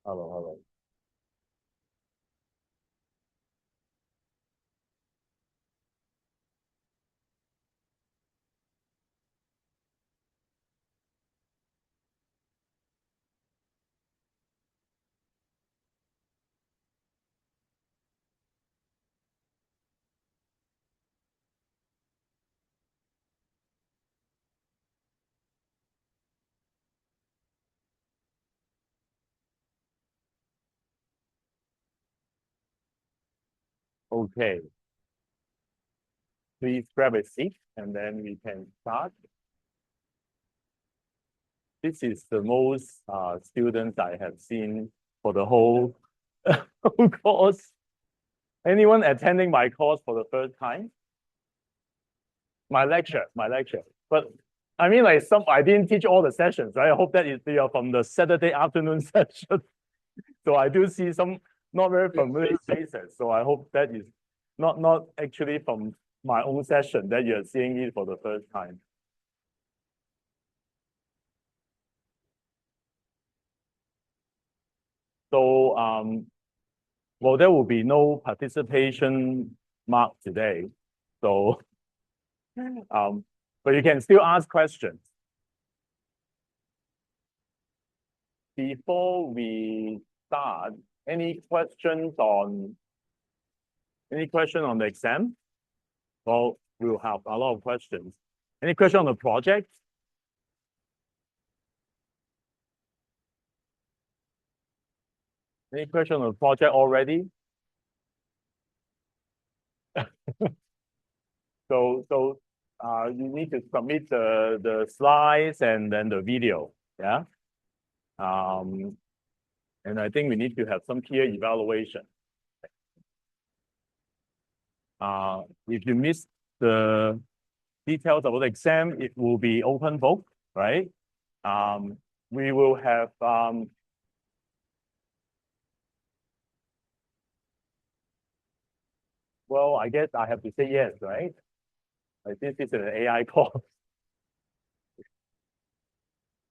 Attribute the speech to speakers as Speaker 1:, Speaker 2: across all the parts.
Speaker 1: Hello, hello. Okay, please grab a seat and then we can start. This is the most students I have seen for the whole, whole course. Anyone attending my course for the first time? My lecture. But I mean, like I didn't teach all the sessions, right? I hope that they are from the Saturday afternoon session. So I do see some not very familiar faces. So I hope that is not actually from my own session that you're seeing it for the first time. So well, there will be no participation mark today. So but you can still ask questions. Before we start, any questions on the exam? Well, we'll have a lot of questions. Any question on the project? Any question on the project already? So you need to submit the slides and then the video. Yeah. And I think we need to have some peer evaluation. If you miss the details about the exam, it will be open book, right? We will have well, I guess I have to say yes, right? Like this is an AI course.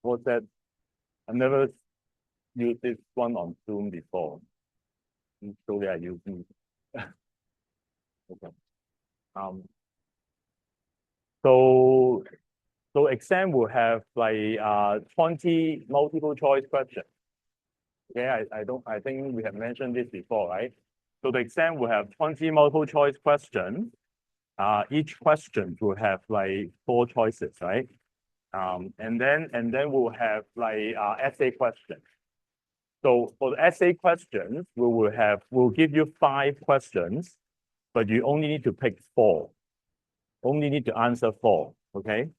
Speaker 1: What's that? I've never used this one on Zoom before. So they are using. Okay. Um, so exam will have like 20 multiple choice questions. Yeah, I think we have mentioned this before, right? So the exam will have 20 multiple choice questions. Each question will have like 4 choices, right? And then we'll have like essay questions. So for the essay questions, we'll give you 5 questions, but you only need to pick 4. Only need to answer 4. Okay.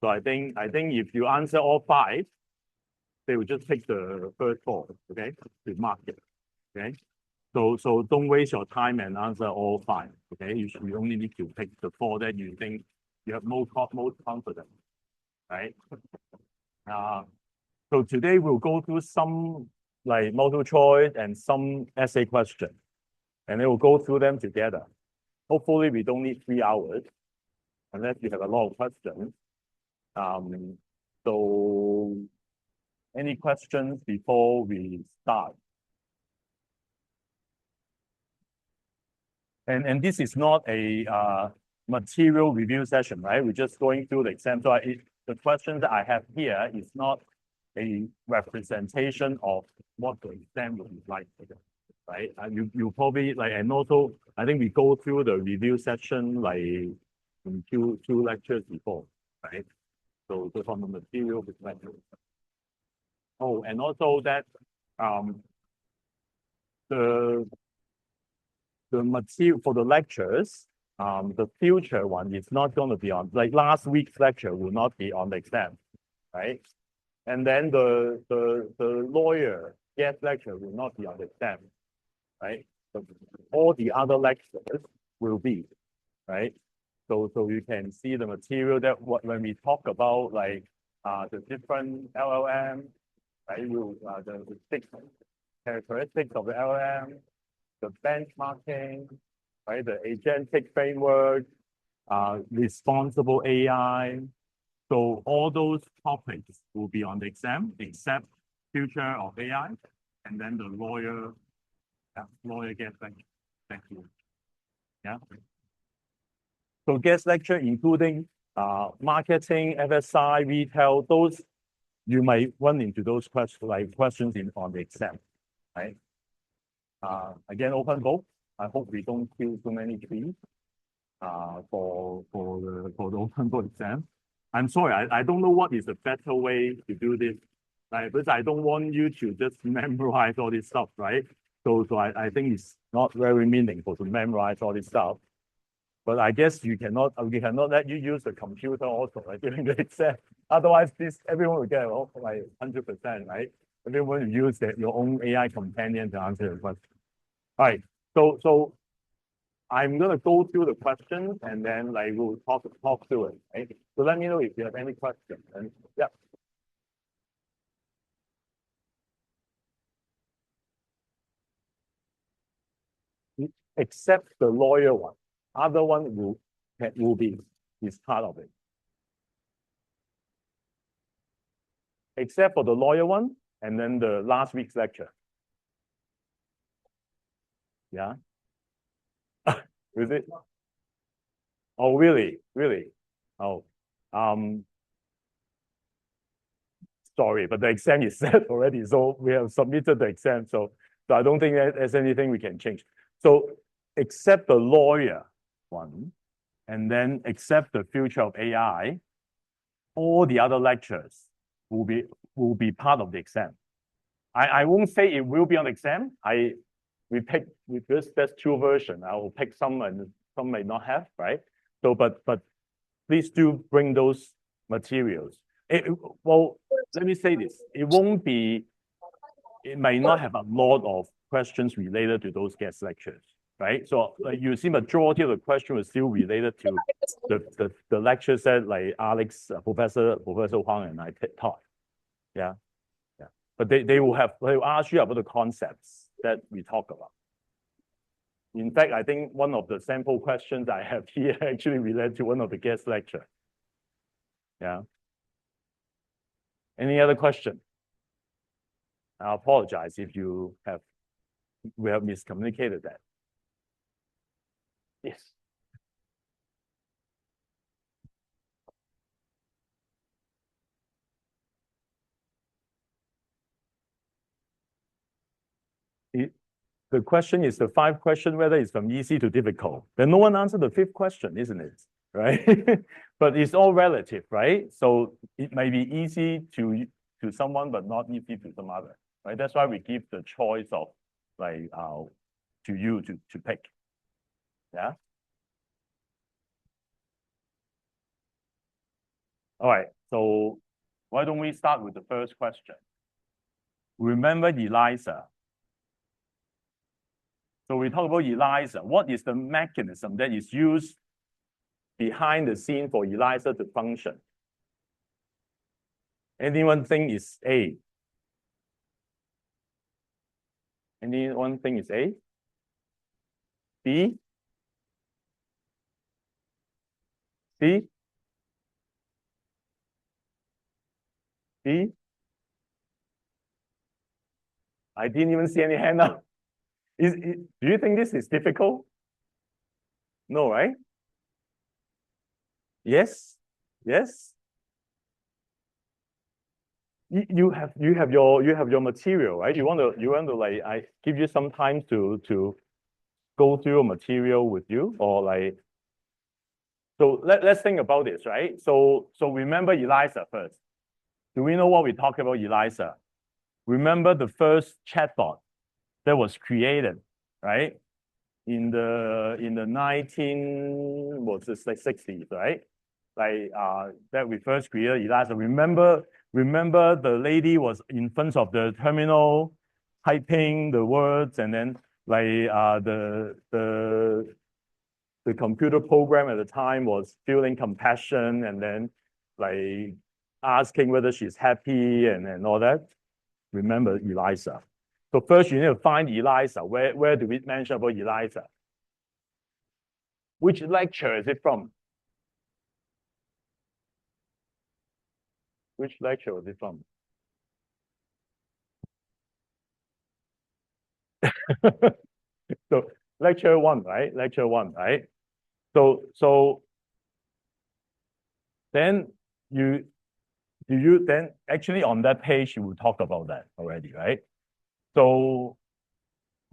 Speaker 1: So I think if you answer all 5, they will just pick the first 4. Okay, to mark it. Okay. So don't waste your time and answer all 5. Okay, you only need to pick the 4 that you think you have most confidence. Right. So today we'll go through some like multiple choice and some essay questions, and then we'll go through them together. Hopefully, we don't need 3 hours unless you have a lot of questions. So any questions before we start? And this is not a material review session, right? We're just going through the exam. So the questions that I have here is not a representation of what the exam will be like, right? You probably like, and also I think we go through the review section like in two lectures before, right? So from the material perspective. Oh, and also that the material for the lectures, the future one is not going to be on, like last week's lecture will not be on the exam, right? And then the lawyer guest lecture will not be on the exam, right? But all the other lectures will be, right? So you can see the material that when we talk about like the different LLM, right? The 6 characteristics of the LLM, the benchmarking, right? The agentic framework, responsible AI. So all those topics will be on the exam, except future of AI and then the lawyer guest lecture. Thank you. Yeah. So guest lecture including marketing, FSI, retail, those you might run into those questions on the exam, right? Again, open book. I hope we don't kill too many trees for the open book exam. I'm sorry, I don't know what is the better way to do this. Right? Because I don't want you to just memorize all this stuff, right? So I think it's not very meaningful to memorize all this stuff. But I guess we cannot let you use the computer also, right, during the exam. Otherwise, everyone will get like 100%, right? Everyone will use your own AI companion to answer the question. All right. So I'm gonna go through the questions and then like we'll talk through it. Right? So let me know if you have any questions. And yeah. Except the lawyer one. Other one will be is part of it. Except for the lawyer one and then the last week's lecture. Yeah. Is it? Oh, really? Really? Oh, sorry, but the exam is set already. So we have submitted the exam. So I don't think there's anything we can change. So except the lawyer one, and then except the future of AI, all the other lectures will be part of the exam. I won't say it will be on the exam. Because there's two versions. I will pick some and some may not have, right? So but please do bring those materials. Well, let me say this. It may not have a lot of questions related to those guest lectures, right? So like you see majority of the question was still related to the lectures that like Alex, Professor Huang and I taught. Yeah. Yeah. But they will ask you about the concepts that we talk about. In fact, I think one of the sample questions I have here actually related to one of the guest lecture. Yeah. Any other question? I apologize if we have miscommunicated that. Yes. The question is the 5 question, whether it's from easy to difficult. Then no one answered the 5th question, isn't it? Right? But it's all relative, right? So it may be easy to someone, but not easy to some other, right? That's why we give the choice of like to you to pick. Yeah. All right. So why don't we start with the first question? Remember ELIZA. So we talk about ELIZA. What is the mechanism that is used behind the scene for ELIZA to function? Anyone think is A? Anyone think is A? B? C? D? I didn't even see any hand up. Do you think this is difficult? No, right? Yes? Yes? You have your material, right? You want to like I give you some time to go through a material with you, or like so let's think about this, right? So remember ELIZA first. Do we know what we talk about ELIZA? Remember the first chatbot that was created, right? In the 60s, right? Like that we first created ELIZA. Remember the lady was in front of the terminal typing the words, and then like the computer program at the time was feeling compassion and then like asking whether she's happy and all that. Remember ELIZA. So first you need to find ELIZA. Where do we mention about ELIZA? Which lecture is it from? Which lecture was it from? So lecture one, right? Lecture one, right? So then you then actually on that page you will talk about that already, right? So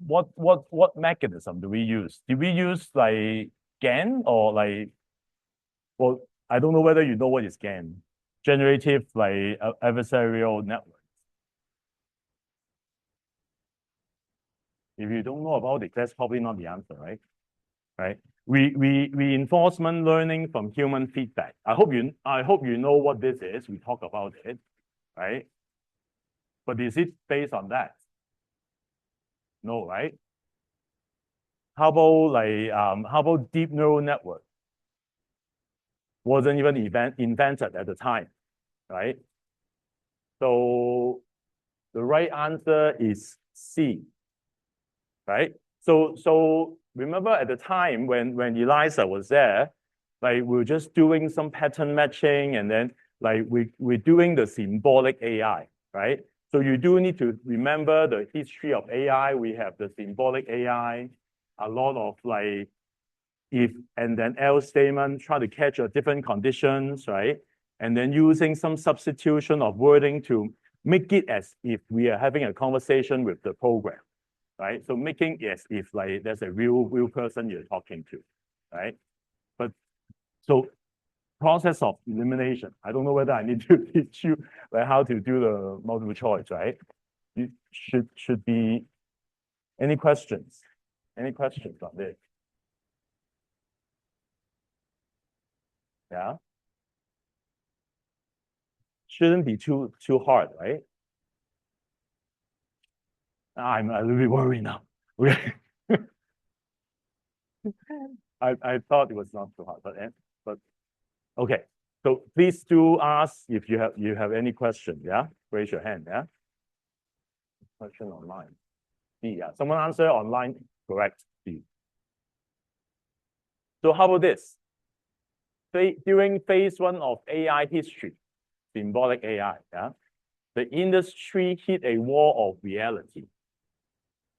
Speaker 1: what mechanism do we use? Do we use like GAN or like, well, I don't know whether you know what is GAN, generative like adversarial network. If you don't know about it, that's probably not the answer, right? Right? Reinforcement learning from human feedback. I hope you know what this is. We talk about it, right? But is it based on that? No, right? How about deep neural network? Wasn't even invented at the time, right? So the right answer is C, right? So remember at the time when Eliza was there, like we're just doing some pattern matching, and then like we're doing the symbolic AI, right? So you do need to remember the history of AI. We have the symbolic AI, a lot of like if and then else statement, try to catch a different conditions, right? And then using some substitution of wording to make it as if we are having a conversation with the program, right? So making it as if like there's a real person you're talking to, right? But so process of elimination. I don't know whether I need to teach you like how to do the multiple choice, right? You should be any questions? Any questions on this? Yeah. Shouldn't be too hard, right? I'm a little bit worried now. I thought it was not too hard, but okay. So please do ask if you have any question. Yeah, raise your hand. Yeah, question online. B. Yeah, someone answer online. Correct. B. So how about this? During phase one of AI history, symbolic AI. Yeah, the industry hit a wall of reality,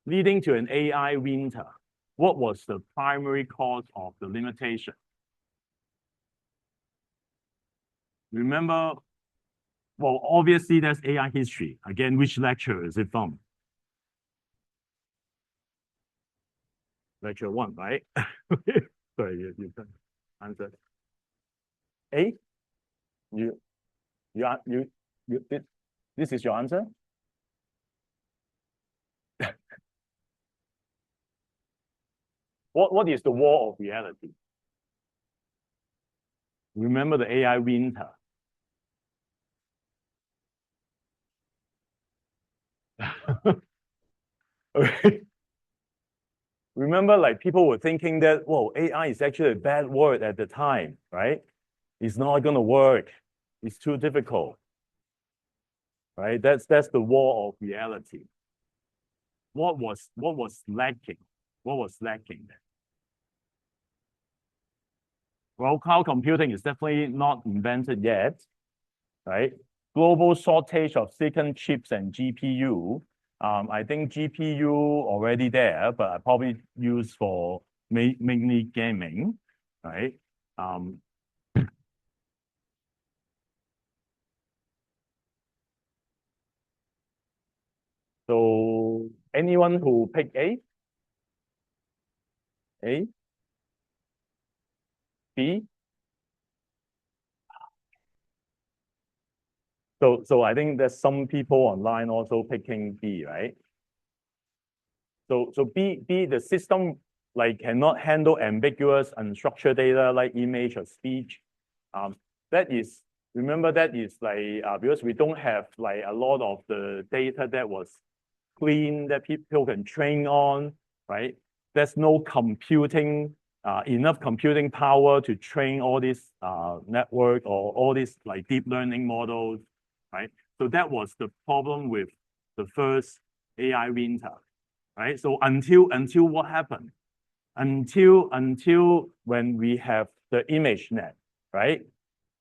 Speaker 1: leading to an AI winter. What was the primary cause of the limitation? Remember, well, obviously that's AI history. Again, which lecture is it from? Lecture one, right? Sorry, you can answer. A? You, you, this is your answer? What is the wall of reality? Remember the AI winter. Okay. Remember, like people were thinking that, well, AI is actually a bad word at the time, right? It's not going to work. It's too difficult, right? That's the wall of reality. What was lacking? What was lacking there? Well, cloud computing is definitely not invented yet, right? Global shortage of silicon chips and GPU. I think GPU already there, but I probably use for mainly gaming, right? So anyone who pick A, A, B. So I think there's some people online also picking B, right? So B, the system like cannot handle ambiguous unstructured data like image or speech. That is, remember that is like because we don't have like a lot of the data that was clean that people can train on, right? There's no computing, enough computing power to train all this network or all these like deep learning models, right? So that was the problem with the first AI winter, right? So until what happened? Until when we have the ImageNet, right?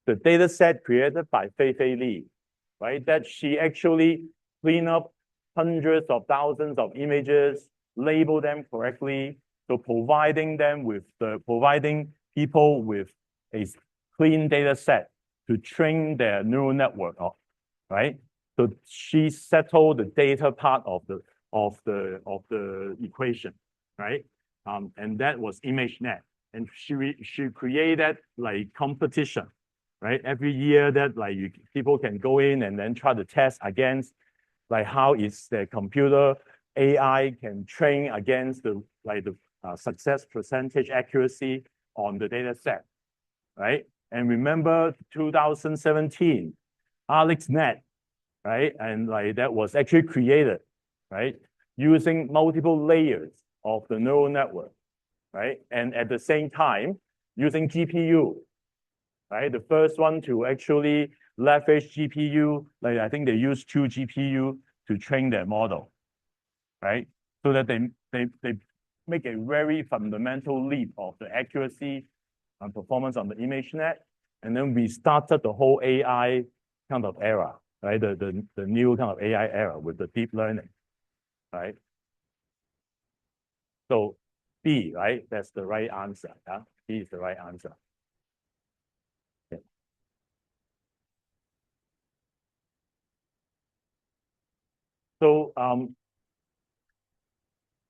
Speaker 1: The data set created by Fei Li, right? That she actually clean up hundreds of thousands of images label them correctly. So providing people with a clean data set to train their neural network on, right? So she settled the data part of the equation, right? And that was ImageNet. And she created like competition, right? Every year that like people can go in and then try to test against like how is the computer AI can train against the success percentage accuracy on the data set, right? And remember 2017, AlexNet, right? And like that was actually created, right? Using multiple layers of the neural network, right? And at the same time, using GPU, right? The first one to actually leverage GPU, like I think they use 2 GPU to train their model, right? So that they make a very fundamental leap of the accuracy and performance on the ImageNet. And then we started the whole AI kind of era, right? The new kind of AI era with the deep learning, right? So B, right? That's the right answer. Yeah? B is the right answer. Okay. So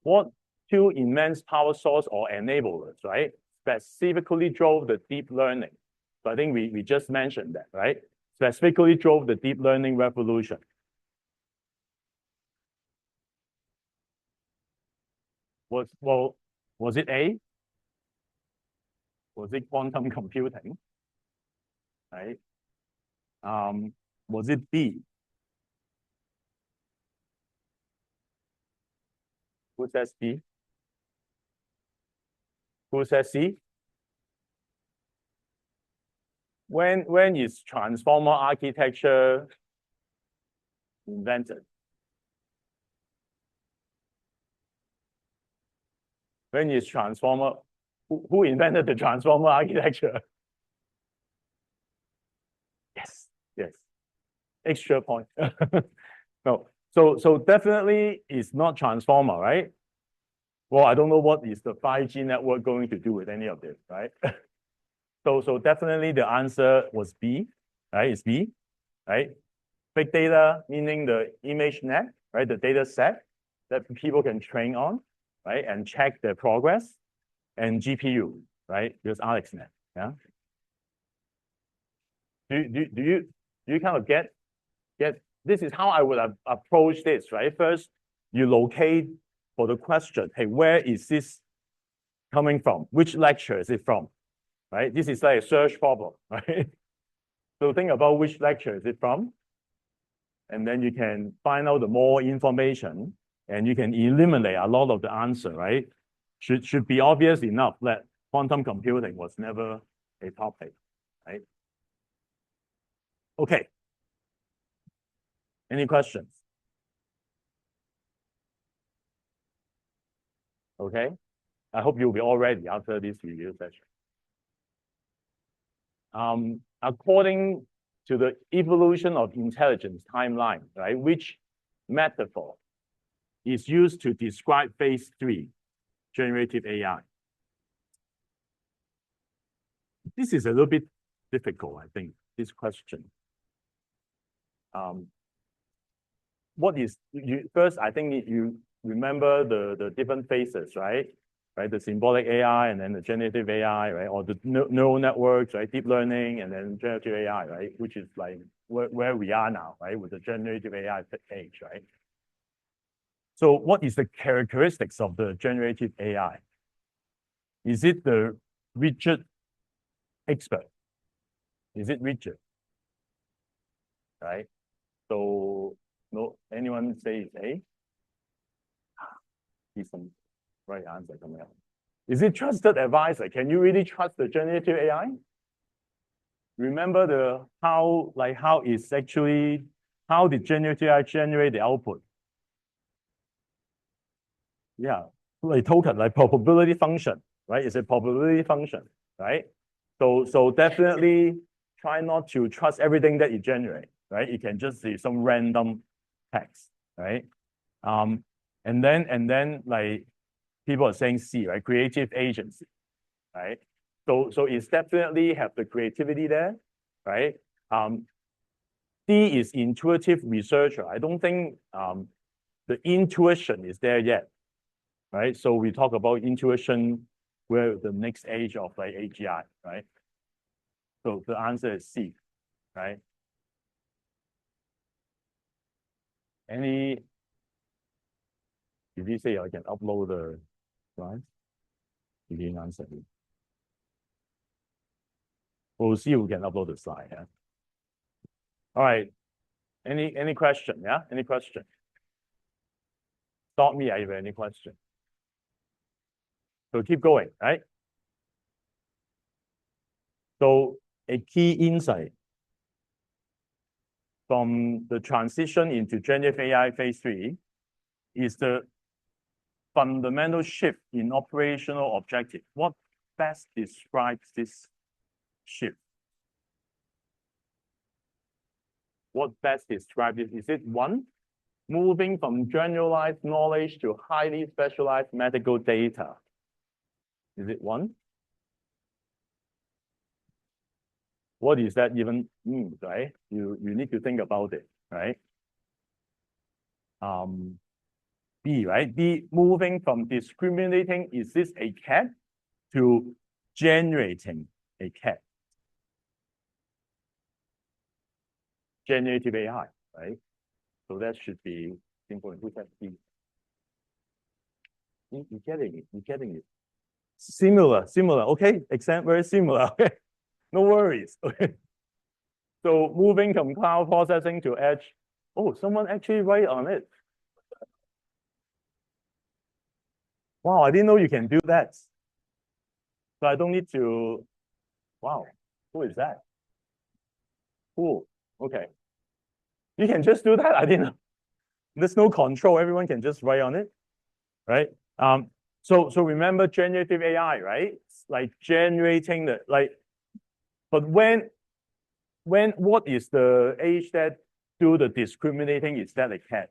Speaker 1: what two immense power source or enablers, right? Specifically drove the deep learning. So I think we just mentioned that, right? Specifically drove the deep learning revolution. Was it A? Was it quantum computing? Right? Was it B? Who says B? Who says C? When is transformer architecture invented? When is transformer? Who invented the transformer architecture? Yes, yes. Extra point. No. So definitely it's not transformer, right? Well, I don't know what is the 5G network going to do with any of this, right? So definitely the answer was B, right? It's B, right? Big data, meaning the ImageNet, right? The data set that people can train on, right? And check their progress. And GPU, right? Because AlexNet, yeah. Do you kind of get this is how I would approach this, right? First, you locate for the question, hey, where is this coming from? Which lecture is it from? Right? This is like a search problem, right? So think about which lecture is it from, and then you can find out the more information, and you can eliminate a lot of the answer, right? Should be obvious enough that quantum computing was never a topic, right? Okay. Any questions? Okay. I hope you'll be all ready after this review session. According to the evolution of intelligence timeline, right, which metaphor is used to describe phase 3, generative AI? This is a little bit difficult, I think, this question. What is, first, I think you remember the different phases, right? Right, the symbolic AI and then the generative AI, right? Or the neural networks, right? Deep learning and then generative AI, right? Which is like where we are now, right? With the generative AI age, right? So what is the characteristics of the generative AI? Is it the rigid expert? Is it rigid? Right? So no, anyone say it's A? He's some right answer coming up. Is it trusted advisor? Can you really trust the generative AI? Remember how did generative AI generate the output? Yeah, like token, like probability function, right? It's a probability function, right? So definitely try not to trust everything that it generates, right? It can just be some random text, right? And then like people are saying C, right? Creative agency, right? So it's definitely have the creativity there, right? D is intuitive researcher. I don't think the intuition is there yet, right? So we talk about intuition, where the next age of like AGI, right? So the answer is C, right? Did you say I can upload the slides? You didn't answer me. We'll see who can upload the slide. Yeah. All right. Any question? Yeah. Any question? Stop me if you have any question. So keep going, right? So a key insight from the transition into generative AI phase 3 is the fundamental shift in operational objective. What best describes this shift? What best describes it? Is it one, moving from generalized knowledge to highly specialized medical data? Is it one? What does that even mean, right? You need to think about it, right? B, right? B, moving from discriminating, is this a cat, to generating a cat. Generative AI, right? So that should be simple. Who's that B? You're getting it. You're getting it. Similar. Okay, exam very similar. Okay, no worries. Okay. So moving from cloud processing to edge. Oh, someone actually write on it. Wow, I didn't know you can do that. So I don't need to. Wow, who is that? Cool. Okay. You can just do that. I didn't know. There's no control. Everyone can just write on it, right? So remember generative AI, right? It's like generating the but what is the age that do the discriminating? Is that a cat?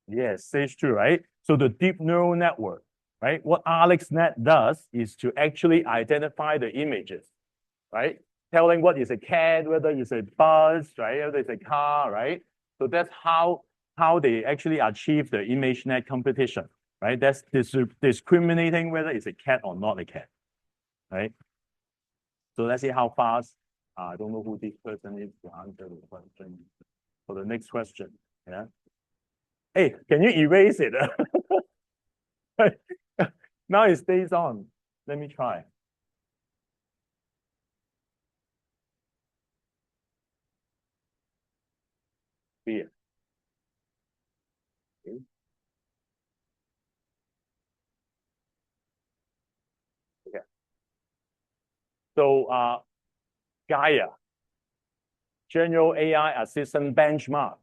Speaker 1: Yes, stage 2, right? So the deep neural network, right? What AlexNet does is to actually identify the images, right? Telling what is a cat, whether it's a bus, right? Whether it's a car, right? So that's how they actually achieve the ImageNet competition, right? That's discriminating whether it's a cat or not a cat, right? So let's see how fast. I don't know who this person is to answer the question. For the next question, yeah. Hey, can you erase it? Now it stays on. Let me try. Here. Okay. Okay. So Gaia, General AI Assistant Benchmark.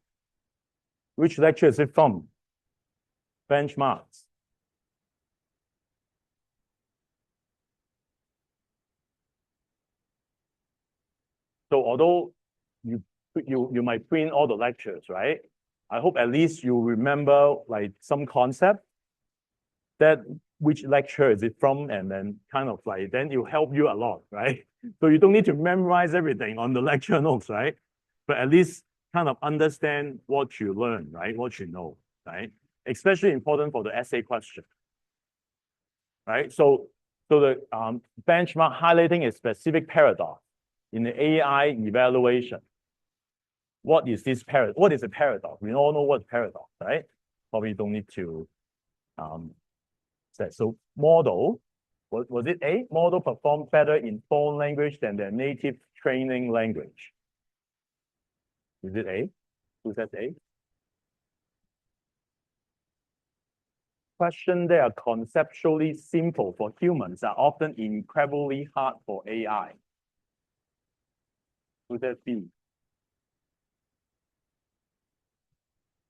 Speaker 1: Which lecture is it from? Benchmarks. So although you might print all the lectures, right? I hope at least you remember like some concept that which lecture is it from, and then kind of like then it will help you a lot, right? So you don't need to memorize everything on the lecture notes, right? But at least kind of understand what you learn, right? What you know, right? Especially important for the essay question, right? So the benchmark highlighting a specific paradox in the AI evaluation. What is this paradox? What is a paradox? We all know what paradox, right? Probably don't need to say. So model, was it A? Model performed better in foreign language than their native training language. Is it A? Who says A? Questions that are conceptually simple for humans are often incredibly hard for AI. Who says B?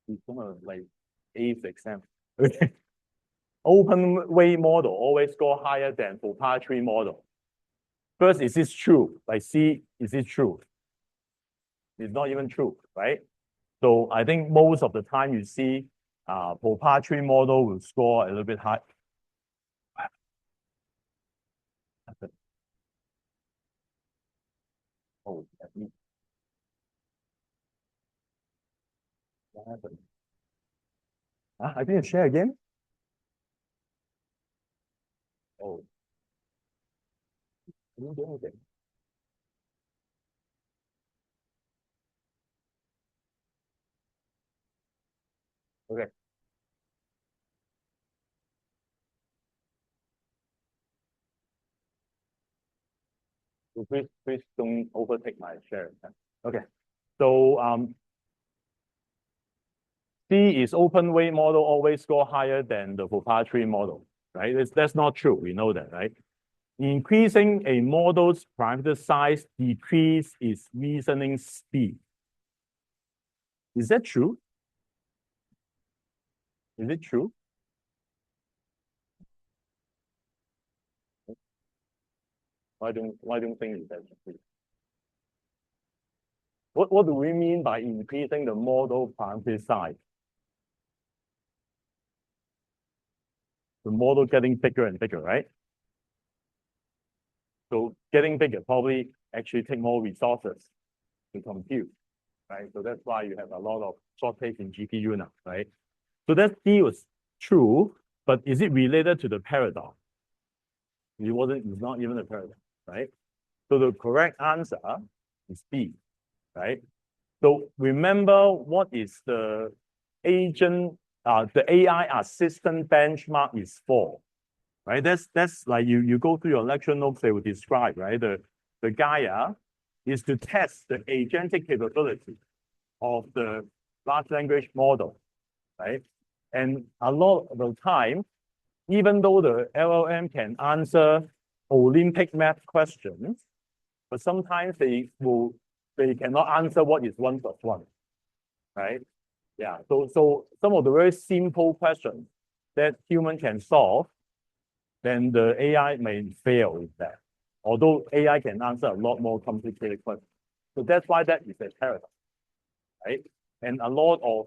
Speaker 1: It's gonna like A's exam. Okay. Open weight model always score higher than proprietary model. First, is this true? Like C, is it true? It's not even true, right? So I think most of the time you see proprietary model will score a little bit high. Oh, what happened? I didn't share again. Oh, I didn't do anything. Okay. So please don't overtake my share. Okay. So C is open weight model always score higher than the proprietary model, right? That's not true. We know that, right? Increasing a model's parameter size decrease its reasoning speed. Is that true? Is it true? Why don't think that's true? What do we mean by increasing the model parameter size? The model getting bigger and bigger, right? So getting bigger probably actually take more resources to compute, right? So that's why you have a lot of shortage in GPU now, right? So that D was true, but is it related to the paradox? It's not even a paradox, right? So the correct answer is B, right? So remember what is the the AI assistant benchmark is for, right? That's like you go through your lecture notes, they will describe, right? The Gaia is to test the agentic capability of the large language model, right? And a lot of the time, even though the LLM can answer Olympic math questions, but sometimes they cannot answer what is 1 + 1, right? Yeah. So some of the very simple questions that human can solve, then the AI may fail with that. Although AI can answer a lot more complicated questions. So that's why that is a paradox, right? And a lot of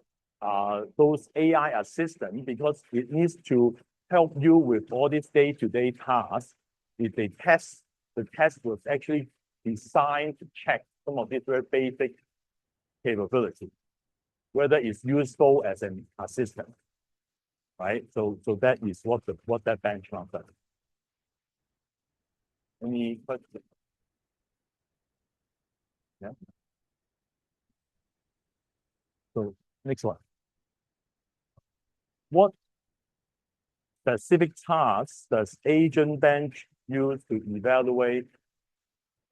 Speaker 1: those AI assistants, because it needs to help you with all these day-to-day tasks, if they test, the test was actually designed to check some of these very basic capabilities, whether it's useful as an assistant, right? So that is what that benchmark does. Any questions? Yeah. So next one. What specific tasks does Agent Bench use to evaluate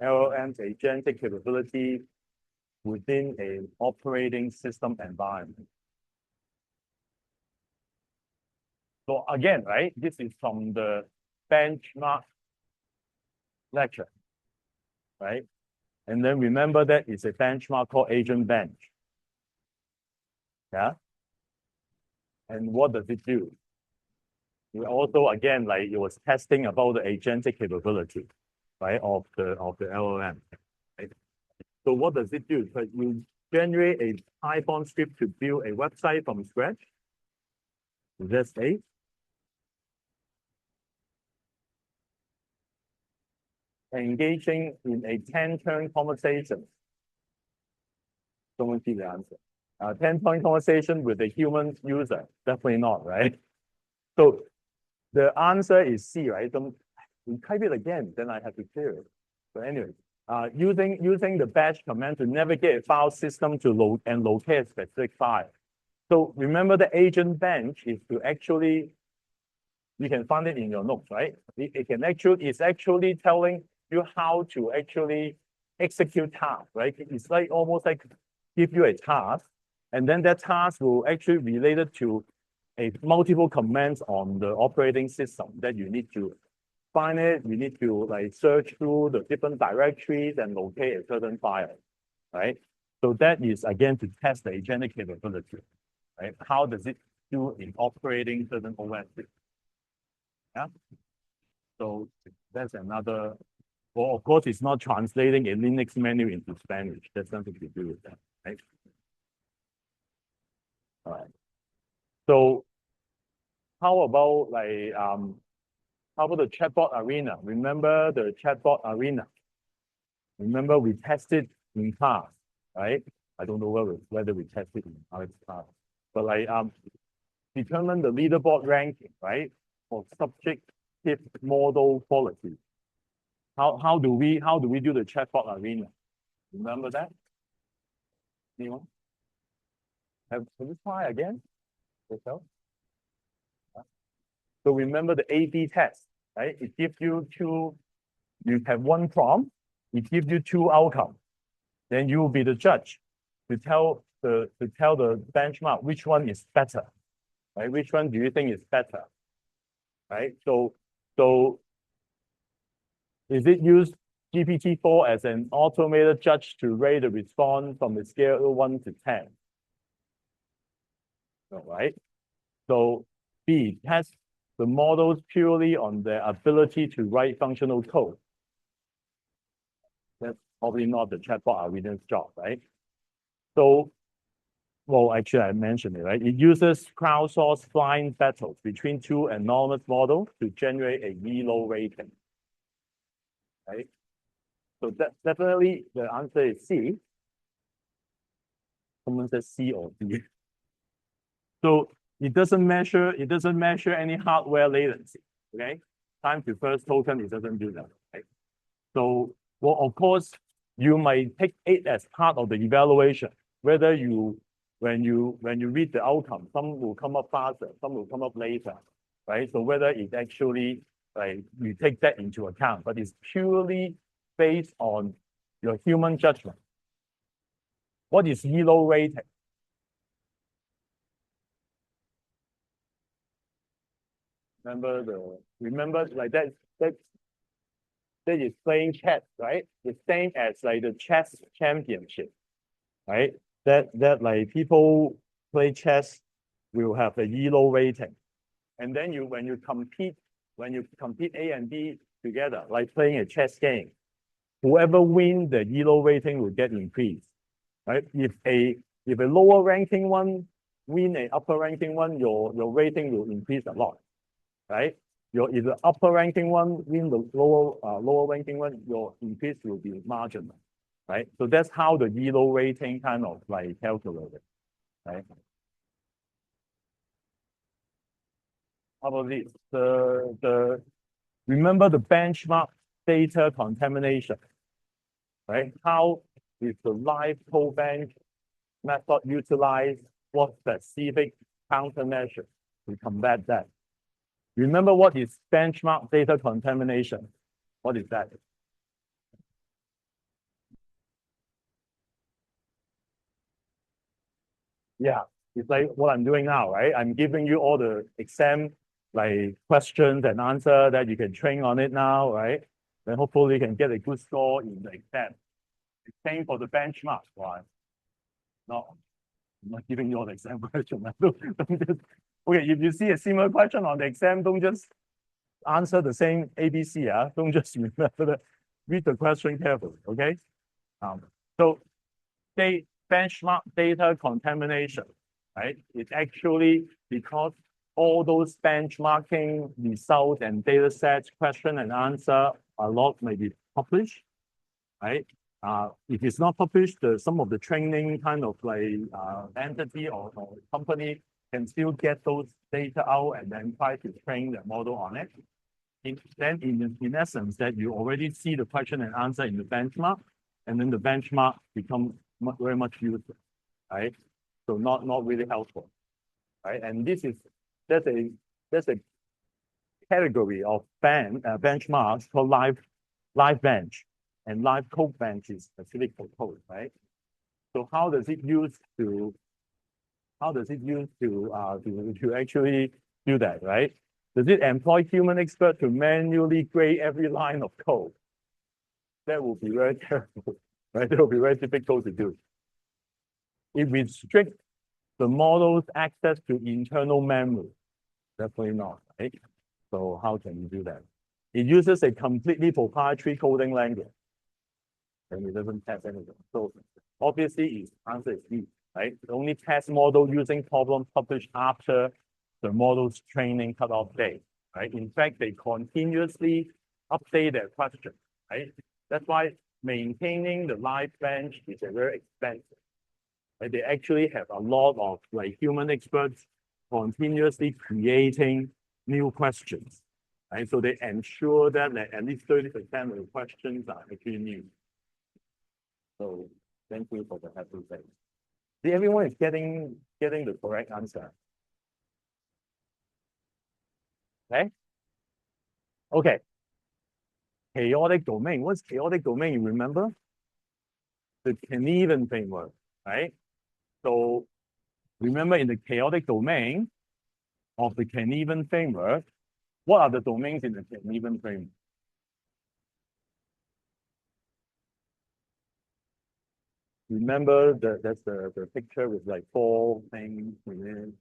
Speaker 1: LLM's agentic capability within an operating system environment? So again, right, this is from the benchmark lecture, right? And then remember that it's a benchmark called Agent Bench. Yeah. And what does it do? It also, again, like it was testing about the agentic capability, right, of the LLM. Right? So what does it do? So you generate a Python script to build a website from scratch. Is that safe? Engaging in a 10-turn conversation. Someone see the answer. 10-turn conversation with a human user. Definitely not, right? So the answer is C, right? So we type it again, then I have to clear it. So anyway, using the batch command to navigate a file system to locate a specific file. So remember the agent bench is to actually, you can find it in your notes, right? It's actually telling you how to actually execute tasks, right? It's like almost like give you a task, and then that task will actually related to a multiple commands on the operating system that you need to find it. You need to like search through the different directories and locate a certain file, right? So that is again to test the agentic capability, right? How does it do in operating certain OS? Yeah. So that's another. Well, of course, it's not translating a Linux menu into Spanish. That's nothing to do with that, right? All right. So how about the chatbot arena? Remember the chatbot arena? Remember we tested in class, right? I don't know whether we tested in our class, but determine the leaderboard ranking, right? For subjective model quality. How do we do the chatbot arena? Remember that? Anyone? Have you try again? Yourself? So remember the A/B test, right? It gives you two. You have one prompt. It gives you two outcomes. Then you will be the judge to tell the benchmark which one is better, right? Which one do you think is better, right? So is it used GPT-4 as an automated judge to rate the response from the scale of 1 to 10? All right. So B, test the models purely on their ability to write functional code. That's probably not the chatbot arena's job, right? So, well, actually, I mentioned it, right? It uses crowdsourced blind battles between two anonymous models to generate a ELO rating, right? So that's definitely the answer is C. Someone says C or D. So it doesn't measure any hardware latency. Okay, time to first token, it doesn't do that. Right? So, well, of course, you might take it as part of the evaluation. Whether when you read the outcome, some will come up faster, some will come up later, right? So whether it actually you take that into account, but it's purely based on your human judgment. What is ELO rating? Remember like that is playing chess, right? The same as like the chess championship, right? That like people play chess will have a ELO rating. And then when you compete A and B together, like playing a chess game, whoever wins the ELO rating will get increased, right? If a lower ranking one win a upper ranking one, your rating will increase a lot, right? If the upper ranking one win the lower ranking one, your increase will be marginal, right? So that's how the ELO rating kind of like calculated, right? How about this? Remember the benchmark data contamination, right? How is the live code bench method utilized? What specific countermeasure to combat that? Remember what is benchmark data contamination? What is that? Yeah, it's like what I'm doing now, right? I'm giving you all the exam like questions and answer that you can train on it now, right? Then hopefully you can get a good score in the exam. Same for the benchmark, right? No, I'm not giving you all the exam question. Okay, if you see a similar question on the exam, don't just answer the same ABC. Don't just remember that. Read the question carefully, okay? So they benchmark data contamination, right? It's actually because all those benchmarking results and data sets, question and answer, a lot may be published, right? If it's not published, some of the training kind of like entity or company can still get those data out and then try to train the model on it. Then in essence, that you already see the question and answer in the benchmark, and then the benchmark becomes very much useful, right? So not really helpful, right? And that's a category of benchmarks called live bench, and live code bench is specific for code, right? So how does it use to actually do that, right? Does it employ human expert to manually grade every line of code? That will be very terrible, right? That will be very difficult to do. It restricts the model's access to internal memory. Definitely not, right? So how can you do that? It uses a completely proprietary coding language, and it doesn't test anything. So obviously, its answer is B, right? Only test model using problem published after the model's training cutoff date, right? In fact, they continuously update their question, right? That's why maintaining the live bench is a very expensive. Right? They actually have a lot of like human experts continuously creating new questions, right? So they ensure that at least 30% of the questions are actually new. So thank you for the happy face. See, everyone is getting the correct answer. Okay. Okay. Chaotic domain. What's chaotic domain? You remember? The Generative framework, right? So remember in the chaotic domain of the Generative framework, what are the domains in the Generative framework? Remember that's the picture with like 4 things within.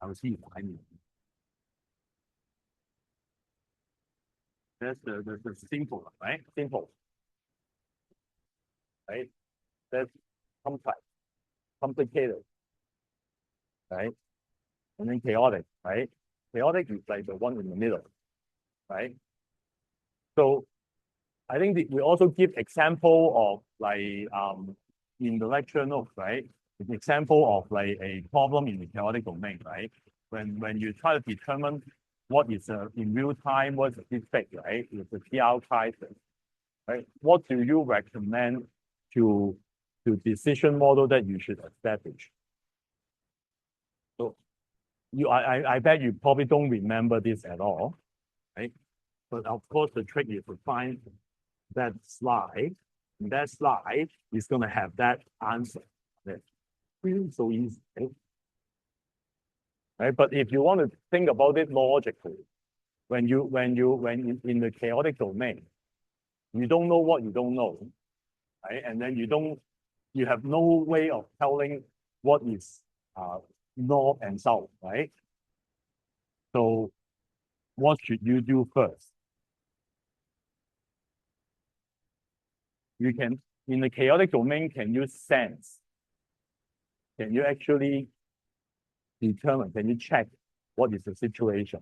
Speaker 1: I will see. I mean, that's the simple, right? Simple, right? That's complex, complicated, right? And then chaotic, right? Chaotic is like the one in the middle, right? So I think we also give example of like in the lecture notes, right? An example of like a problem in the chaotic domain, right? When you try to determine what is in real time, what's a defect, right? It's a PR crisis, right? What do you recommend to decision model that you should establish? So I bet you probably don't remember this at all, right? But of course, the trick is to find that slide. And that slide is going to have that answer. That's really so easy, right? But if you want to think about it logically, when in the chaotic domain, you don't know what you don't know, right? And then you have no way of telling what is north and south, right? So what should you do first? You can, in the chaotic domain, can you sense? Can you actually determine, can you check what is the situation?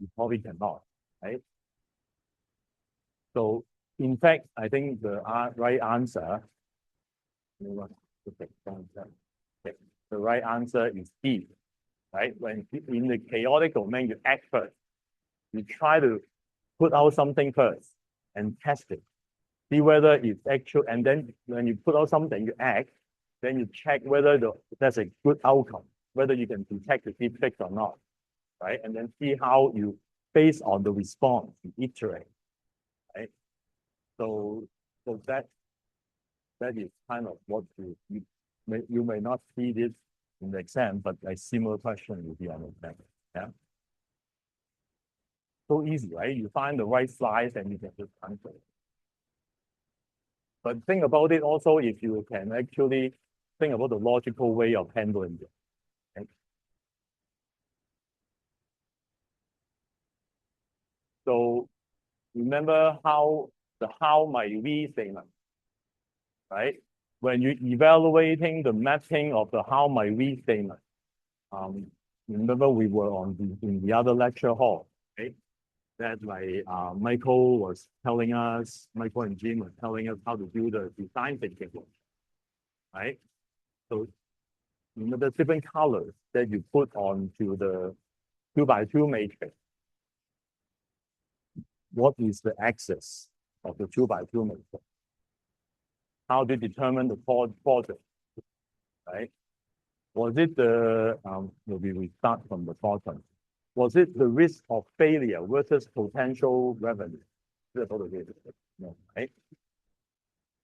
Speaker 1: You probably cannot, right? So in fact, I think the right answer, the right answer is B, right? When in the chaotic domain, you act first. You try to put out something first and test it. See whether it's actual, and then when you put out something, you act, then you check whether that's a good outcome, whether you can detect the defect or not, right? And then see how you, based on the response, you iterate, right? So that is kind of what you may not see this in the exam, but a similar question will be on the exam. Yeah. So easy, right? You find the right slides and you can just answer it. But think about it also if you can actually think about the logical way of handling it. Okay? So remember how might we statement, right? When you're evaluating the mapping of the how might we statement, remember we were in the other lecture hall, right? That like Michael and Jim were telling us how to do the design thinking, right? So remember the different colors that you put onto the 2x2 matrix. What is the axis of the 2x2 matrix? How do you determine the quadrant, right? Was it the, maybe we start from the bottom. Was it the risk of failure versus potential revenue? No, right?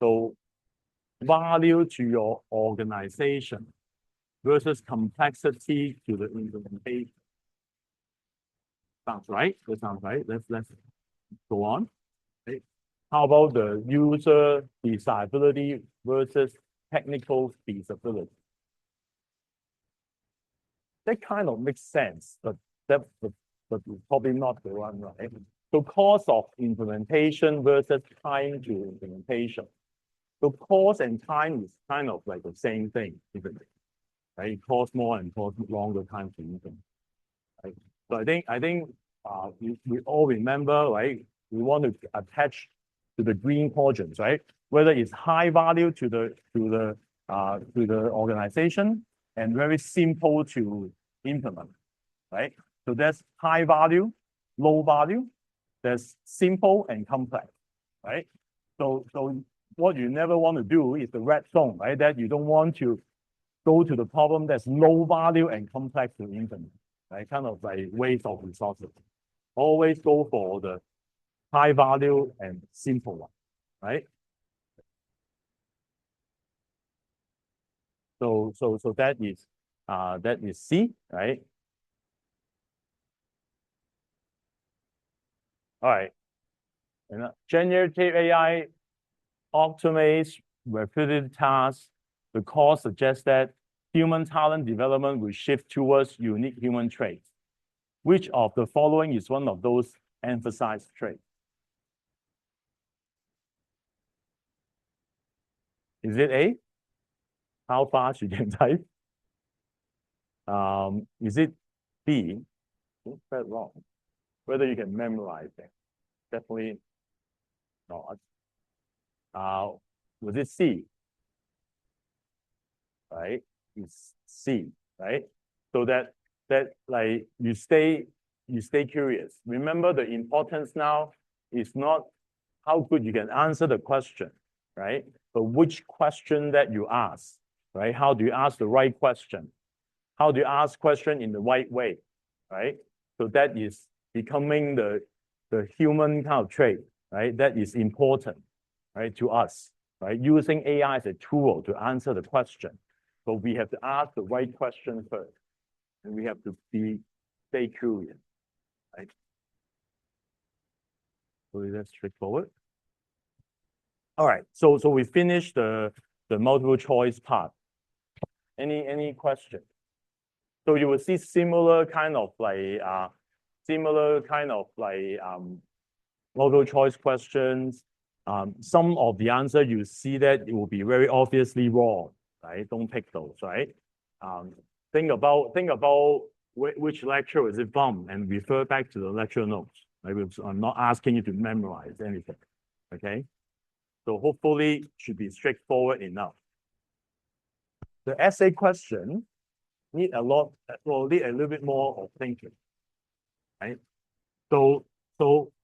Speaker 1: So value to your organization versus complexity to the implementation. Sounds right? That sounds right. Let's go on. Okay. How about the user desirability versus technical feasibility? That kind of makes sense, but probably not the one, right? So cost of implementation versus time to implementation. So cost and time is kind of like the same thing, isn't it? Right? It costs more and costs longer time to implement. Right? So I think we all remember, right? We want to attach to the green quadrants, right? Whether it's high value to the organization and very simple to implement, right? So that's high value, low value. There's simple and complex, right? So what you never want to do is the red zone, right? That you don't want to go to the problem that's low value and complex to implement, right? Kind of like waste of resources. Always go for the high value and simple one, right? So that is C, right? All right. And generative AI automates repetitive tasks. The course suggests that human talent development will shift towards unique human traits. Which of the following is one of those emphasized traits? Is it A? How fast you can type? Is it B? Oops, that's wrong. Whether you can memorize it? Definitely not. Was it C? Right? It's C, right? So that like you stay curious. Remember, the importance now is not how good you can answer the question, right? But which question that you ask, right? How do you ask the right question? How do you ask question in the right way, right? So that is becoming the human kind of trait, right? That is important, right, to us, right? Using AI as a tool to answer the question. But we have to ask the right question first, and we have to stay curious, right? So that's straightforward. All right, so we finished the multiple choice part. Any question? So you will see similar kind of like multiple choice questions. Some of the answer you see that it will be very obviously wrong, right? Don't pick those, right? Think about which lecture is it from and refer back to the lecture notes. Right? I'm not asking you to memorize anything, okay? So hopefully should be straightforward enough. The essay question need a little bit more of thinking, right? So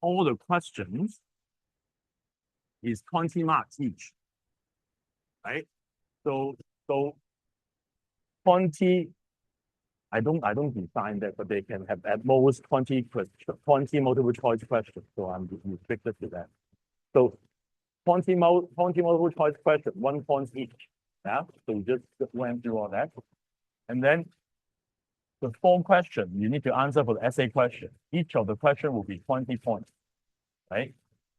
Speaker 1: all the questions is 20 marks each, right? So 20, I don't define that, but they can have at most 20 multiple choice questions. So I'm restricted to that. So 20 multiple choice questions, 1 point each. Yeah. So you just went through all that. And then the 4 questions you need to answer for the essay question. Each of the question will be 20 points, right?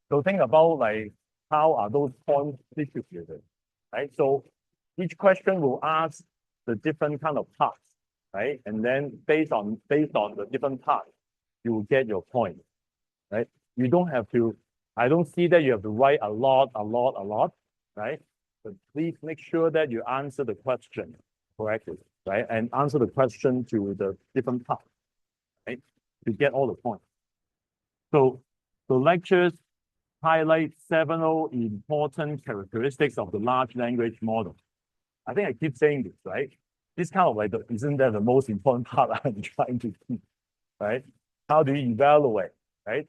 Speaker 1: So think about like how are those points distributed, right? So each question will ask the different kind of parts, right? And then based on the different parts, you will get your point, right? You don't have to. I don't see that you have to write a lot, right? But please make sure that you answer the question correctly, right? And answer the question to the different parts, right? To get all the points. So the lectures highlight several important characteristics of the large language model. I think I keep saying this, right? This kind of like, isn't that the most important part I'm trying to keep, right? How do you evaluate, right?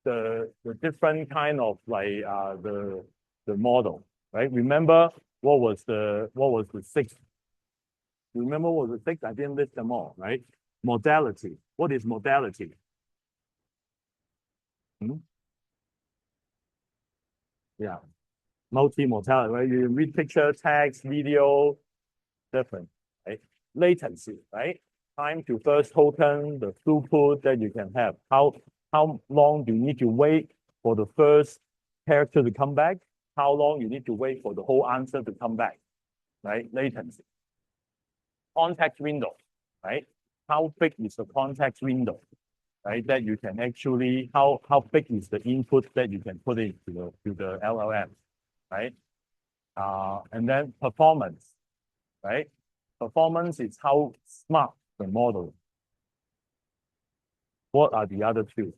Speaker 1: The different kind of like the model, right? Remember what was the 6? Remember what was the 6? I didn't list them all, right? Modality. What is modality? Yeah, multi-modality, right? You read picture, text, video, different, right? Latency, right? Time to first token, the throughput that you can have. How long do you need to wait for the first character to come back? How long you need to wait for the whole answer to come back, right? Latency. Context window, right? How big is the context window? right? That you can actually, how big is the input that you can put into the LLM, right? And then performance, right? Performance is how smart the model. What are the other two?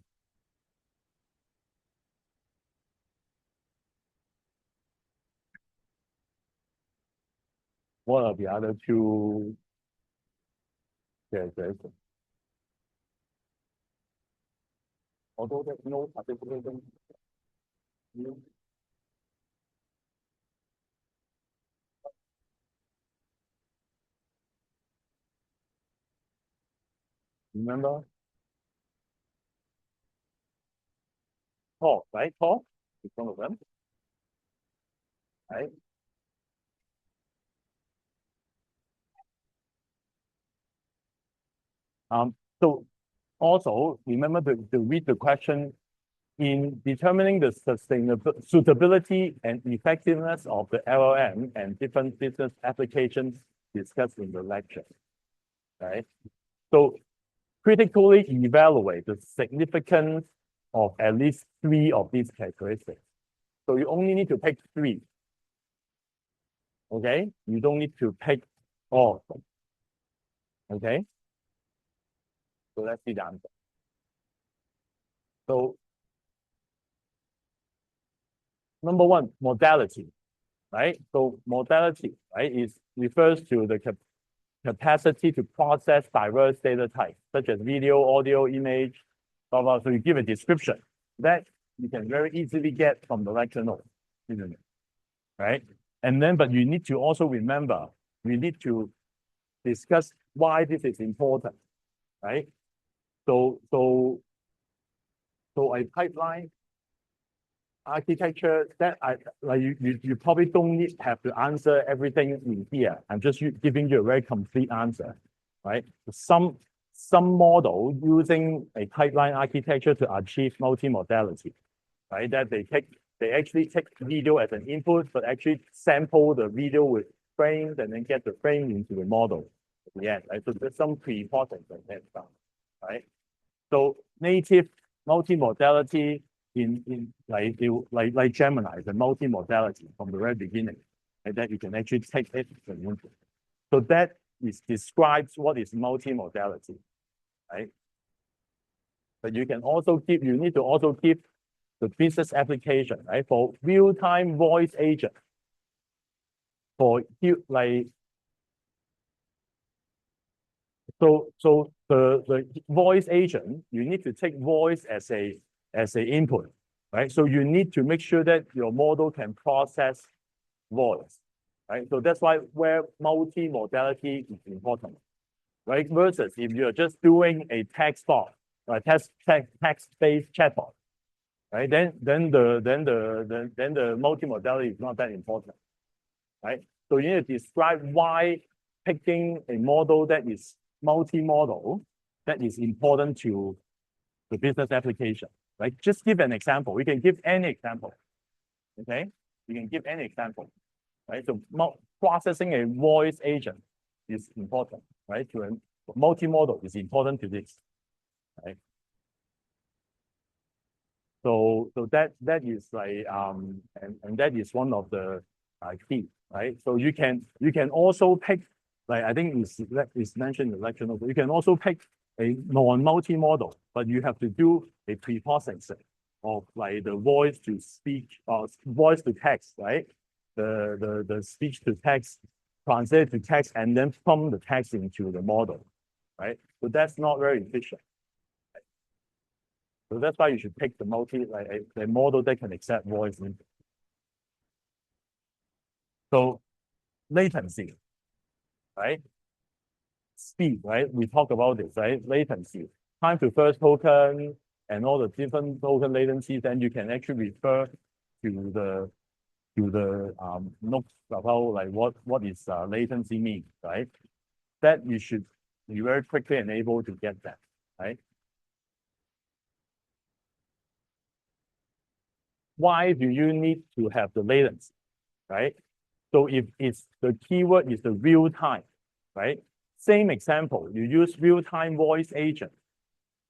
Speaker 1: What are the other two characteristics? Although there's no particular thing. Remember? Talk, right? Talk is one of them, right? So also remember to read the question in determining the suitability and effectiveness of the LLM and different business applications discussed in the lecture, right? So critically evaluate the significance of at least 3 of these characteristics. So you only need to pick 3. Okay, you don't need to pick all of them. Okay, so let's see the answer. So number 1, modality, right? So modality, right, refers to the capacity to process diverse data types, such as video, audio, image, blah, blah. So you give a description that you can very easily get from the lecture notes, isn't it? Right? And then, but you need to also remember, we need to discuss why this is important, right? So a pipeline architecture that you probably don't have to answer everything in here. I'm just giving you a very complete answer, right? Some model using a pipeline architecture to achieve multimodality, right? That they actually take video as an input, but actually sample the video with frames and then get the frame into the model at the end, right? So there's some pre-processing and stuff, right? So native multimodality in like Gemini, the multimodality from the very beginning, and that you can actually take it as an input. So that describes what is multimodality, right? But you can also you need to also give the business application, right? For real-time voice agent, for like so the voice agent, you need to take voice as a input, right? So you need to make sure that your model can process voice, right? So that's why where multimodality is important, right? Versus if you're just doing a text bot, right? Text-based chatbot, right? Then the multimodality is not that important, right? So you need to describe why picking a model that is multimodal that is important to the business application, right? Just give an example. We can give any example, okay? You can give any example, right? So processing a voice agent is important, right? To a multimodal is important to this, right? So that is like and that is one of the key, right? So you can also pick, like I think is mentioned in the lecture note. You can also pick a non-multimodal, but you have to do a pre-processing of like the voice to speech or voice to text, right? The speech to text, translate to text, and then pump the text into the model, right? So that's not very efficient. So that's why you should pick the a model that can accept voice input. So latency, right? Speed, right? We talk about this, right? Latency, time to first token, and all the different token latencies. Then you can actually refer to the notes about like what is latency mean, right? That you should be very quickly and able to get that, right? Why do you need to have the latency, right? So if it's the keyword is the real time, right? Same example, you use real time voice agent,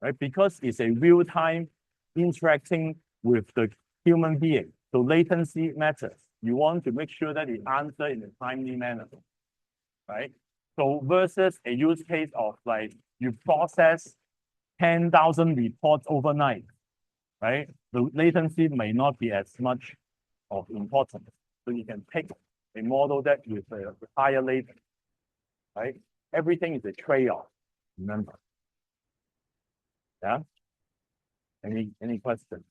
Speaker 1: right? Because it's a real-time interacting with the human being. So latency matters. You want to make sure that it answers in a timely manner, right? So versus a use case of like you process 10,000 reports overnight, right? The latency may not be as much of importance. So you can pick a model that with a higher latency, right? Everything is a trade-off, remember. Yeah? Any questions?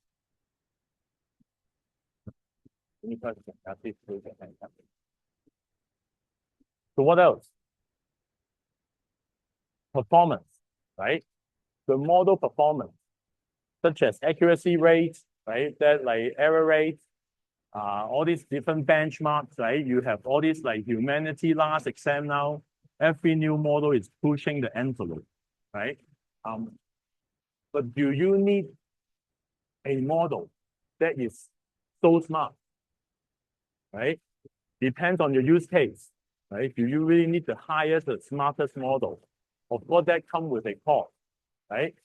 Speaker 1: Any questions? Please raise your hand. So what else? Performance, right? The model performance, such as accuracy rates, right? That like error rates, all these different benchmarks, right? You have all these like humanity last exam now. Every new model is pushing the envelope, right? But do you need a model that is so smart, right? Depends on your use case, right? Do you really need the highest, the smartest model? Of course, that comes with a cost, right?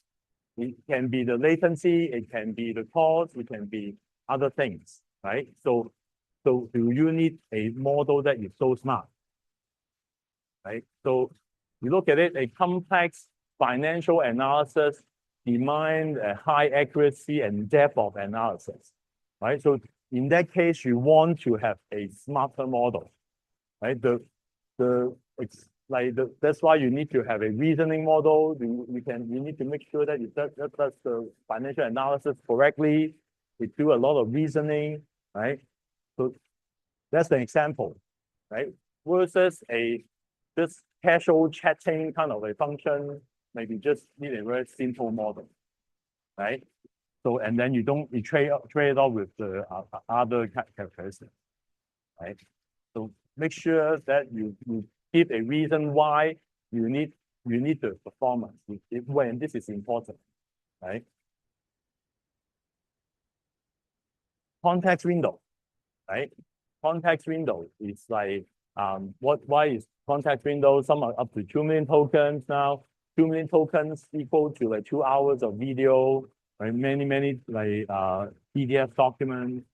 Speaker 1: It can be the latency, it can be the cost, it can be other things, right? So do you need a model that is so smart, right? So you look at it, a complex financial analysis demand a high accuracy and depth of analysis, right? So in that case, you want to have a smarter model, right? That's why you need to have a reasoning model. You need to make sure that it does the financial analysis correctly. It do a lot of reasoning, right? So that's an example, right? Versus just casual chatting kind of a function, maybe just need a very simple model, right? So and then you trade it off with the other characteristics, right? So make sure that you give a reason why you need the performance when this is important, right? Context window, right? Context window is like why is context window? Some are up to 2 million tokens now. 2 million tokens equal to like 2 hours of video, right? Many like PDF documents,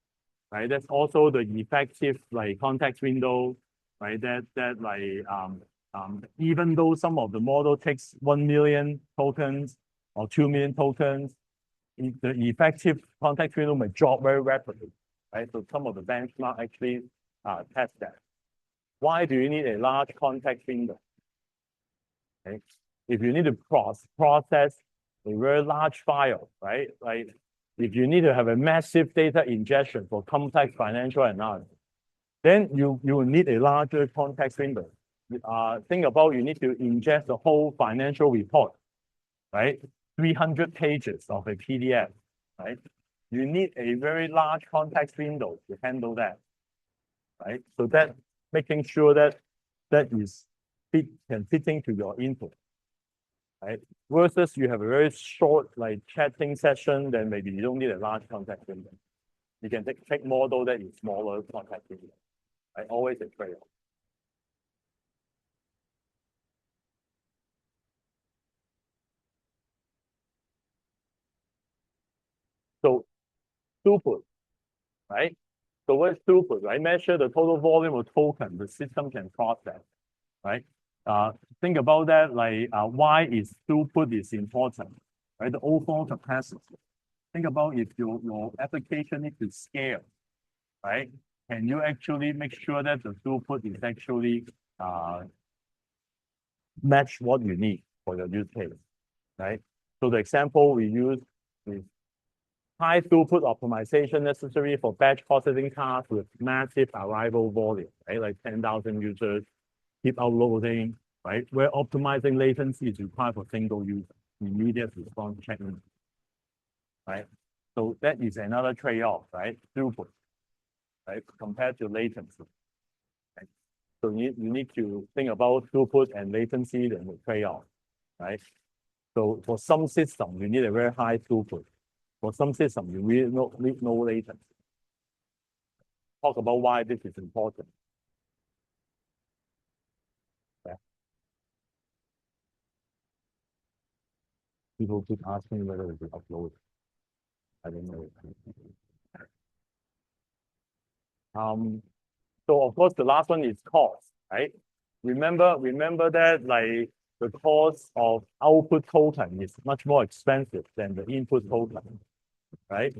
Speaker 1: right? That's also the effective like context window, right? That like even though some of the model takes 1 million tokens or 2 million tokens, the effective context window may drop very rapidly, right? So some of the benchmark actually test that. Why do you need a large context window? Okay? If you need to process a very large file, right? Like if you need to have a massive data ingestion for complex financial analysis, then you will need a larger context window. Think about you need to ingest the whole financial report, right? 300 pages of a PDF, right? You need a very large context window to handle that, right? So that making sure that can fit into your input, right? Versus you have a very short like chatting session, then maybe you don't need a large context window. You can take model that is smaller context window, right? Always a trade-off. So throughput, right? So what's throughput, right? Measure the total volume of token the system can process, right? Think about that, like why is throughput is important, right? The overall capacity. Think about if your application needs to scale, right? Can you actually make sure that the throughput is actually match what you need for your use case, right? So the example we use is high throughput optimization necessary for batch processing tasks with massive arrival volume, right? Like 10,000 users, keep uploading, right? Where optimizing latency is required for single user, immediate response checking, right? So that is another trade-off, right? Throughput, right? Compared to latency. Right? So you need to think about throughput and latency and the trade-off, right? So for some system, you need a very high throughput. For some system, you really need no latency. Talk about why this is important. Yeah. people keep asking whether we should upload. I don't know. So of course the last one is cost, right? Remember that like the cost of output token is much more expensive than the input token, right?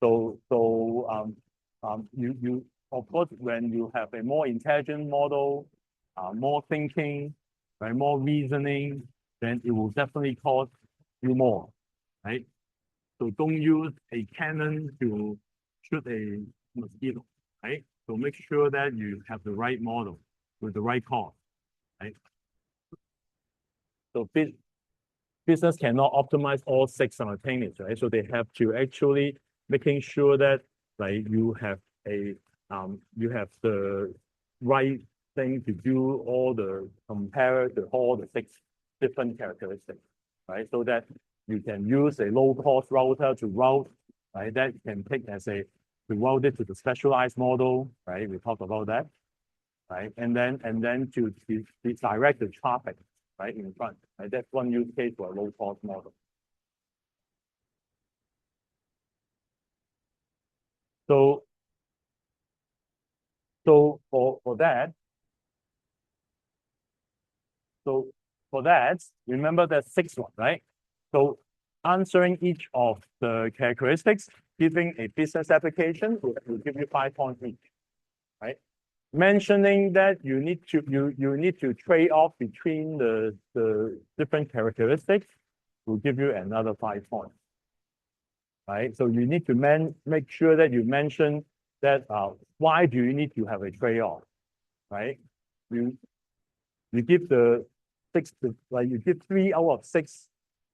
Speaker 1: So you of course when you have a more intelligent model, more thinking, right, more reasoning, then it will definitely cost you more, right? So don't use a cannon to shoot a mosquito, right? So make sure that you have the right model with the right cost, right? So business cannot optimize all 6 simultaneously, right? So they have to actually making sure that like you have the right thing to do all the compare to all the 6 different characteristics, right? So that you can use a low-cost router to route, right? That can take as a to route it to the specialized model, right? We talked about that, right? And then to direct the traffic, right, in front. Right? That's one use case for a low-cost model. So for that, remember that 6 one, right? So answering each of the characteristics, giving a business application will give you 5 points each, right? Mentioning that you need to trade off between the different characteristics will give you another 5 points, right? So you need to make sure that you mention that why do you need to have a trade-off, right? You give the 6 like you give 3 out of 6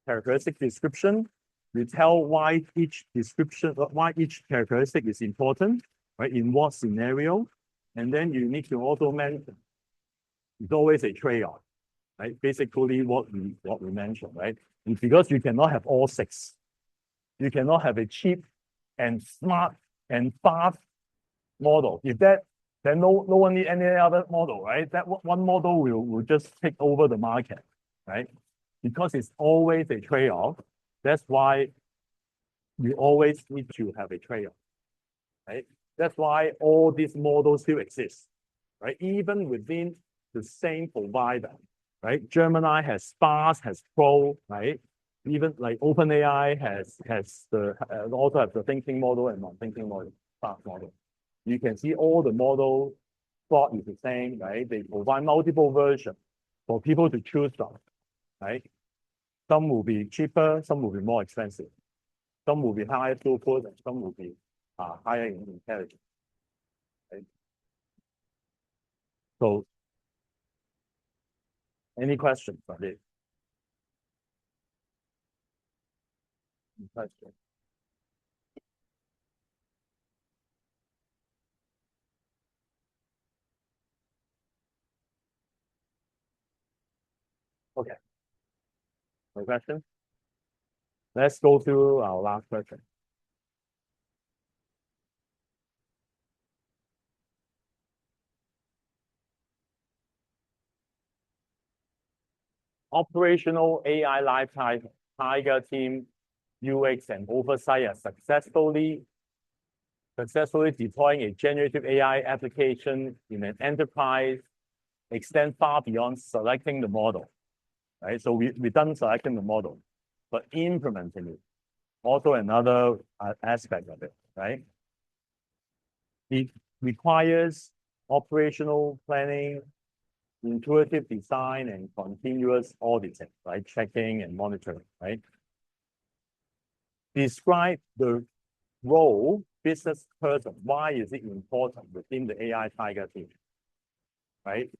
Speaker 1: characteristic description. You tell why each characteristic is important, right? In what scenario, and then you need to also mention it's always a trade-off, right? Basically, what we mentioned, right? And because you cannot have all 6, you cannot have a cheap and smart and fast model. If that, then no one need any other model, right? That one model will just take over the market, right? Because it's always a trade-off. That's why you always need to have a trade-off, right? That's why all these models still exist, right? Even within the same provider, right? Gemini has Sparse, has Pro, right? Even like OpenAI has also have the thinking model and non-thinking model, Sparse model. You can see all the model thought is the same, right? They provide multiple versions for people to choose from, right? Some will be cheaper, some will be more expensive. Some will be higher throughput, and some will be higher in intelligence. Right? So, any questions on this? Any questions? Okay. No questions? Let's go through our last question. Operational AI lifetime Tiger team UX and oversight are successfully deploying a generative AI application in an enterprise extend far beyond selecting the model, right? So we done selecting the model, but implementing it, also another aspect of it, right? It requires operational planning, intuitive design, and continuous auditing, right? Checking and monitoring, right? Describe the role business person. Why is it important within the AI Tiger team, right?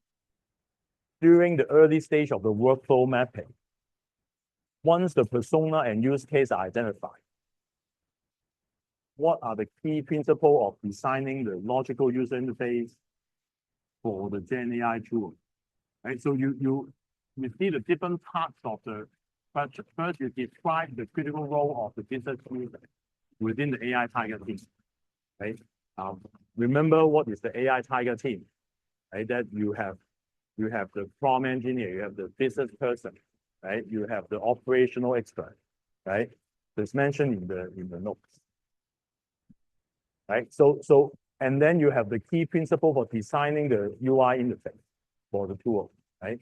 Speaker 1: During the early stage of the workflow mapping, once the persona and use case are identified, what are the key principles of designing the logical user interface for the Gen AI tool, right? So you see the different parts of the question. First, you describe the critical role of the business user within the AI Tiger team, right? Remember what is the AI Tiger team, right? That you have the prompt engineer, you have the business person, right? You have the operational expert, right? It's mentioned in the notes, right? So and then you have the key principle for designing the UI interface for the tool, right?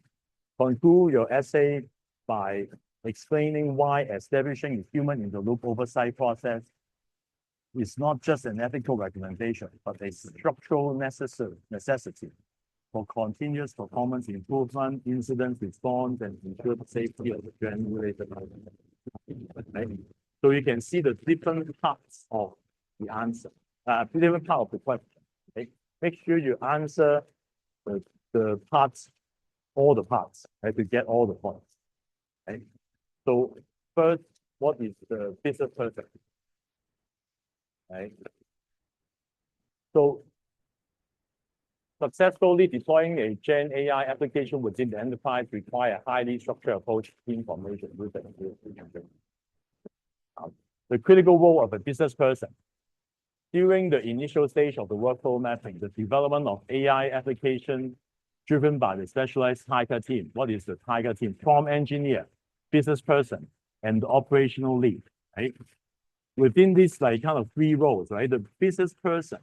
Speaker 1: Conclude your essay by explaining why establishing a human-in-the-loop oversight process is not just an ethical recommendation, but a structural necessity for continuous performance improvement, incident response, and ensure the safety of the generated outcome. Right? So you can see the different parts of the answer, different part of the question. Okay? Make sure you answer the parts, all the parts, right, to get all the points. Right? So first, what is the business person? Right? So successfully deploying a Gen AI application within the enterprise require a highly structured approach to information. The critical role of a business person. During the initial stage of the workflow mapping, the development of AI application driven by the specialized Tiger team. What is the Tiger team? Prompt engineer, business person, and the operational lead, right? Within these like kind of three roles, right? The business person.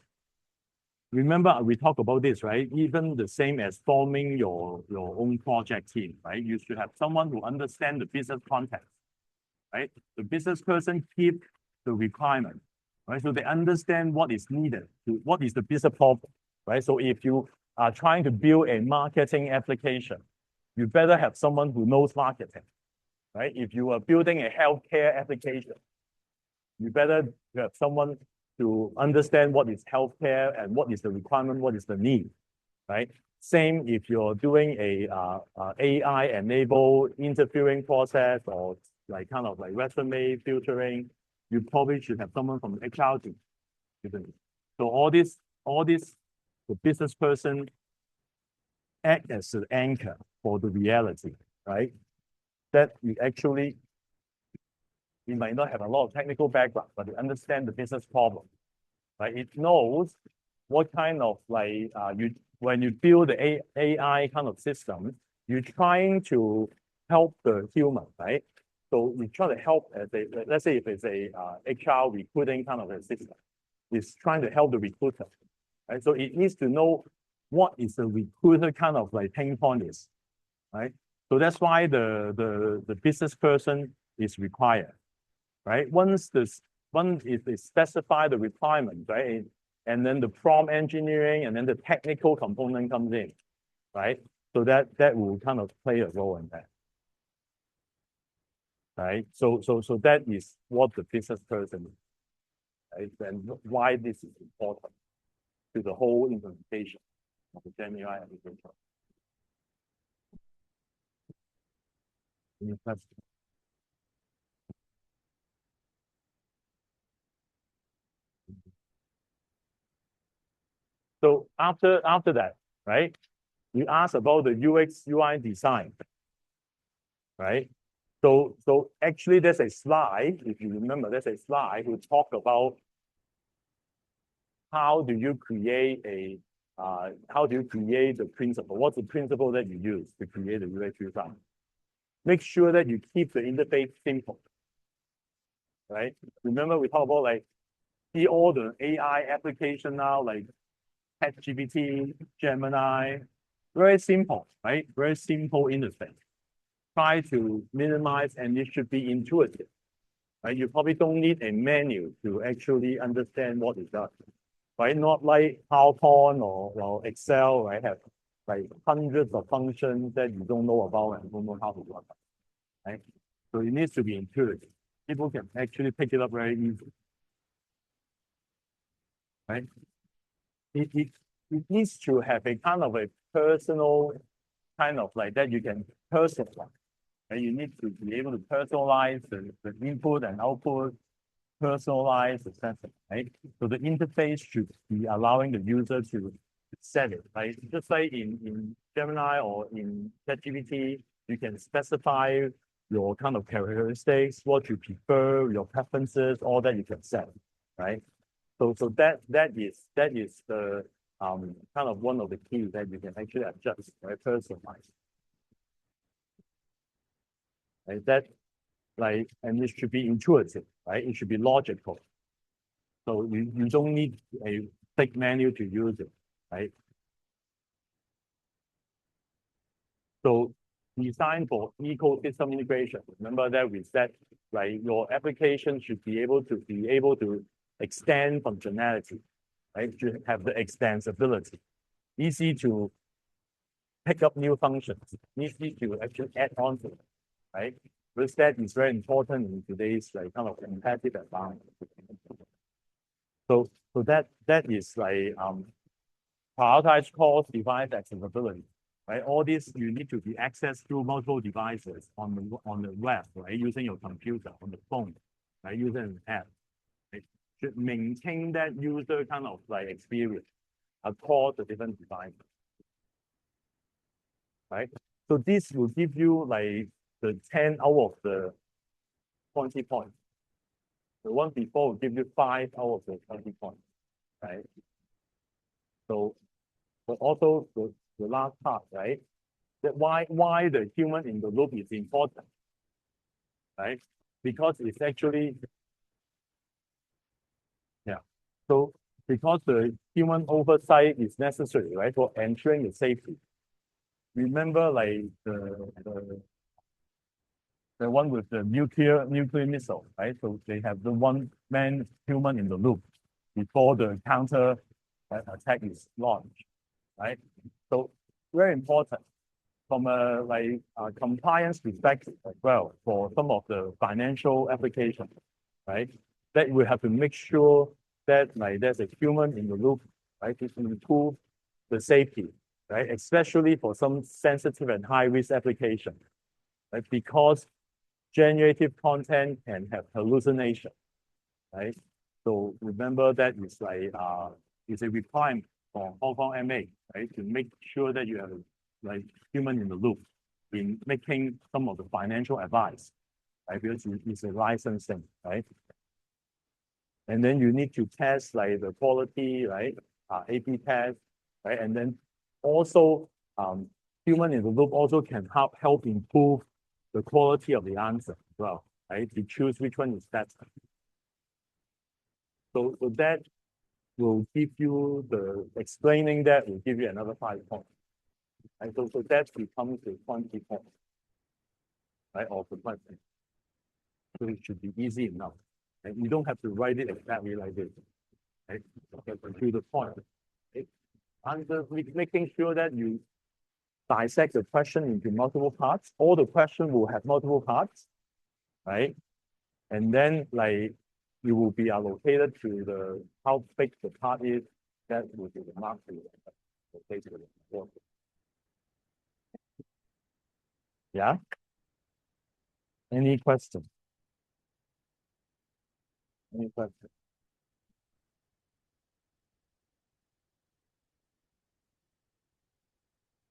Speaker 1: Remember, we talked about this, right? Even the same as forming your own project team, right? You should have someone who understands the business context, right? The business person keep the requirement, right? So they understand what is needed, what is the business problem, right? So if you are trying to build a marketing application, you better have someone who knows marketing, right? If you are building a healthcare application, you better have someone to understand what is healthcare and what is the requirement, what is the need, right? Same if you're doing a AI-enabled interviewing process or like kind of like resume filtering, you probably should have someone from the HR team. So all this, the business person act as an anchor for the reality, right? That you actually, you might not have a lot of technical background, but you understand the business problem, right? It knows what kind of like when you build the AI kind of system, you're trying to help the human, right? So you try to help as a, let's say if it's a HR recruiting kind of a system, it's trying to help the recruiter, right? So it needs to know what is the recruiter kind of like pain point is, right? So that's why the business person is required, right? Once it specify the requirement, right? And then the prompt engineering and then the technical component comes in, right? So that will kind of play a role in that, right? So that is what the business person is, right? And why this is important to the whole implementation of the Gen AI application. Any questions? So after that, right? You ask about the UX UI design, right? So actually there's a slide, if you remember, there's a slide who talk about how do you create the principle? What's the principle that you use to create the UX design? Make sure that you keep the interface simple, right? Remember we talked about like see all the AI application now, like ChatGPT, Gemini, very simple, right? Very simple interface. Try to minimize and it should be intuitive, right? You probably don't need a menu to actually understand what it does, right? Not like PowerPoint or Excel, right? Have like hundreds of functions that you don't know about and don't know how to work, right? So it needs to be intuitive. People can actually pick it up very easily, right? It needs to have a kind of a personal kind of like that you can personalize. And you need to be able to personalize the input and output, personalize the sensor, right? So the interface should be allowing the user to set it, right? Just like in Gemini or in ChatGPT, you can specify your kind of characteristics, what you prefer, your preferences, all that you can set, right? So that is the kind of one of the keys that you can actually adjust, right? Personalize. right? That and it should be intuitive, right? It should be logical. So you don't need a thick menu to use it, right? So design for ecosystem integration. Remember that we said, right? Your application should be able to extend functionality, right? Should have the extensibility, easy to pick up new functions, easy to actually add on to it, right? Because that is very important in today's kind of competitive environment. So that is prioritize cost device accessibility, right? All this you need to be accessed through multiple devices on the web, right? Using your computer, on the phone, right? Using an app. Right? Should maintain that user kind of experience across the different devices, right? So this will give you the 10 out of the 20 points. The one before will give you 5 out of the 20 points, right? So, but also the last part, right? That why the human in the loop is important, right? Because it's actually, yeah. So because the human oversight is necessary, right, for ensuring the safety. Remember, the one with the nuclear missile, right? So they have the one man human in the loop before the counter attack is launched, right? So very important from a compliance perspective as well for some of the financial applications, right? That we have to make sure that there's a human in the loop, right, to improve the safety, right? Especially for some sensitive and high risk application, right? Because generative content can have hallucination, right? So remember that is a requirement for Hong Kong MA, right? To make sure that you have human in the loop in making some of the financial advice, right? Because it's a licensing, right? And then you need to test the quality, right? AP test, right? And then also human in the loop also can help improve the quality of the answer as well, right? To choose which one is better. So that will give you explaining that will give you another 5 points. And so that becomes the 20 points, right, of the question. So it should be easy enough. And you don't have to write it exactly like this, right? To the point. Right? And making sure that you dissect the question into multiple parts. All the question will have multiple parts, right? And then you will be allocated to how big the part is. That will be the mark for you. Basically. Yeah. Any question? Any question?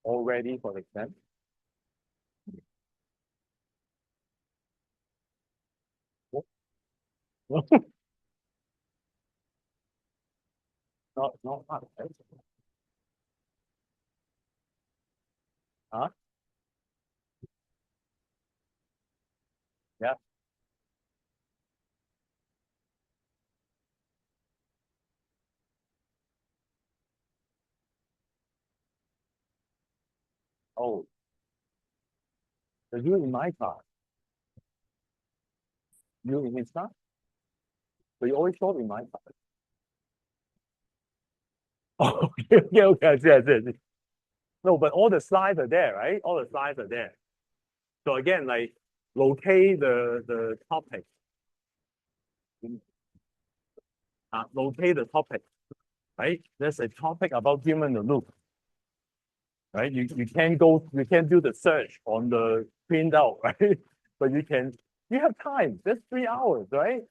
Speaker 1: All ready for the exam? Not hard, right? Huh? Yeah. Oh, so you in my class, you in his class, so you always show up in my class. Oh, okay. I see. No, but all the slides are there, right? All the slides are there. So again, locate the topic. Locate the topic, right? There's a topic about human in the loop, right? You can't do the search on the printout, right? But you have time. That's 3 hours, right?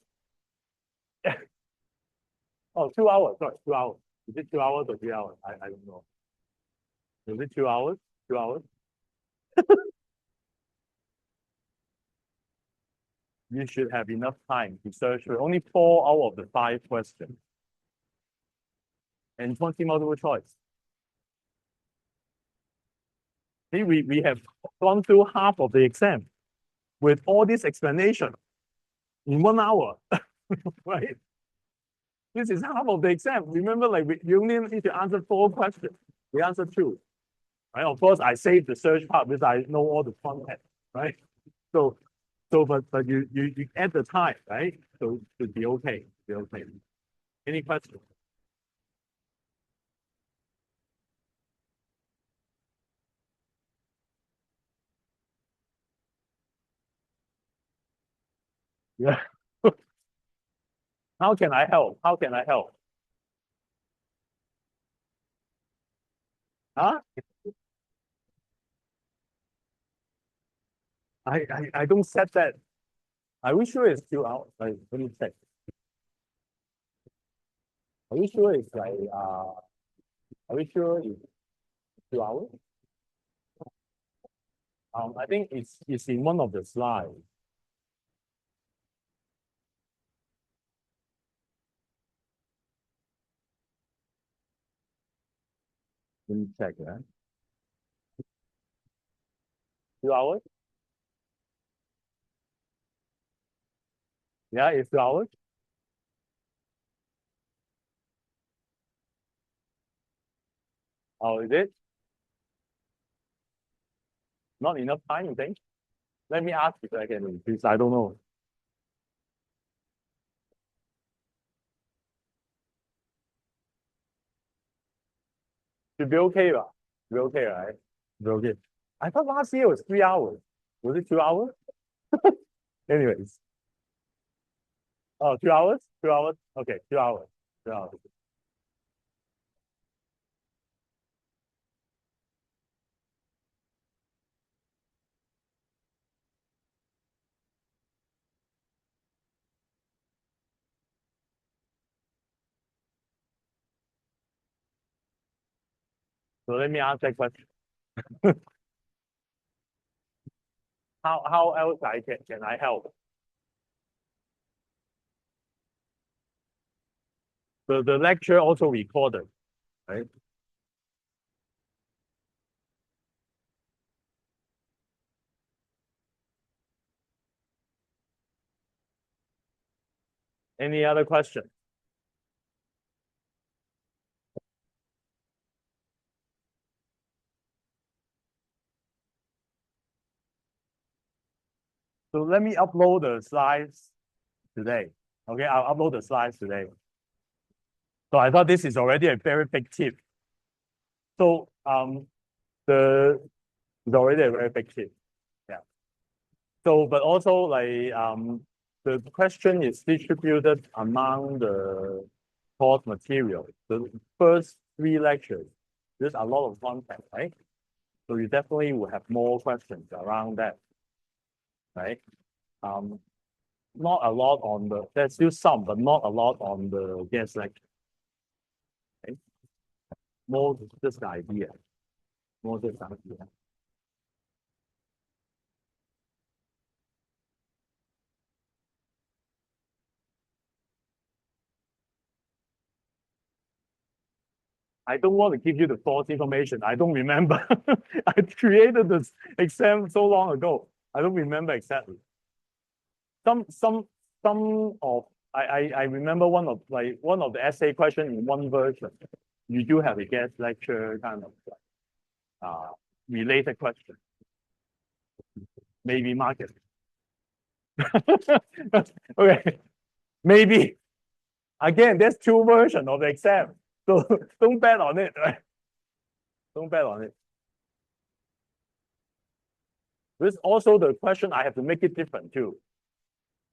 Speaker 1: Oh, 2 hours. Sorry, 2 hours. Is it 2 hours or 3 hours? I don't know. Is it 2 hours? 2 hours? You should have enough time to search for only 4 out of the 5 questions. And 20 multiple choice. See, we have gone through half of the exam. with all this explanation in 1 hour, right? This is half of the exam. Remember, like we only need to answer 4 questions. We answered 2. Right? Of course, I saved the search part because I know all the content, right? So but you add the time, right? So it should be okay. Be okay. Any questions? Yeah. How can I help? How can I help? Huh? I don't set that. Are we sure it's 2 hours? Like, let me check. Are we sure it's like are we sure it's 2 hours? I think it's in one of the slides. Let me check that. 2 hours? Yeah, it's 2 hours. Oh, is it? Not enough time, you think? Let me ask if I can increase. I don't know. Should be okay, right? Be okay, right? Be okay. I thought last year was 3 hours. Was it 2 hours? Anyways. Oh, 2 hours? 2 hours? Okay, 2 hours. 2 hours. So let me ask that question. How else can I help? The lecture also recorded, right? Any other question? So let me upload the slides today. Okay, I'll upload the slides today. So I thought this is already a very big tip. So the it's already a very big tip. Yeah. So but also like the question is distributed among the course material. The first 3 lectures, there's a lot of content, right? So you definitely will have more questions around that, right? Um, not a lot on the, there's still some, but not a lot on the guest lecture. Okay? More just the idea. More just the idea. I don't want to give you the false information. I don't remember. I created this exam so long ago. I don't remember exactly. Some some some of I remember one of the essay question in one version. You do have a guest lecture kind of related question. Maybe market. Okay. Maybe. Again, there's 2 versions of the exam. So don't bet on it, right? Don't bet on it. This also the question I have to make it different too.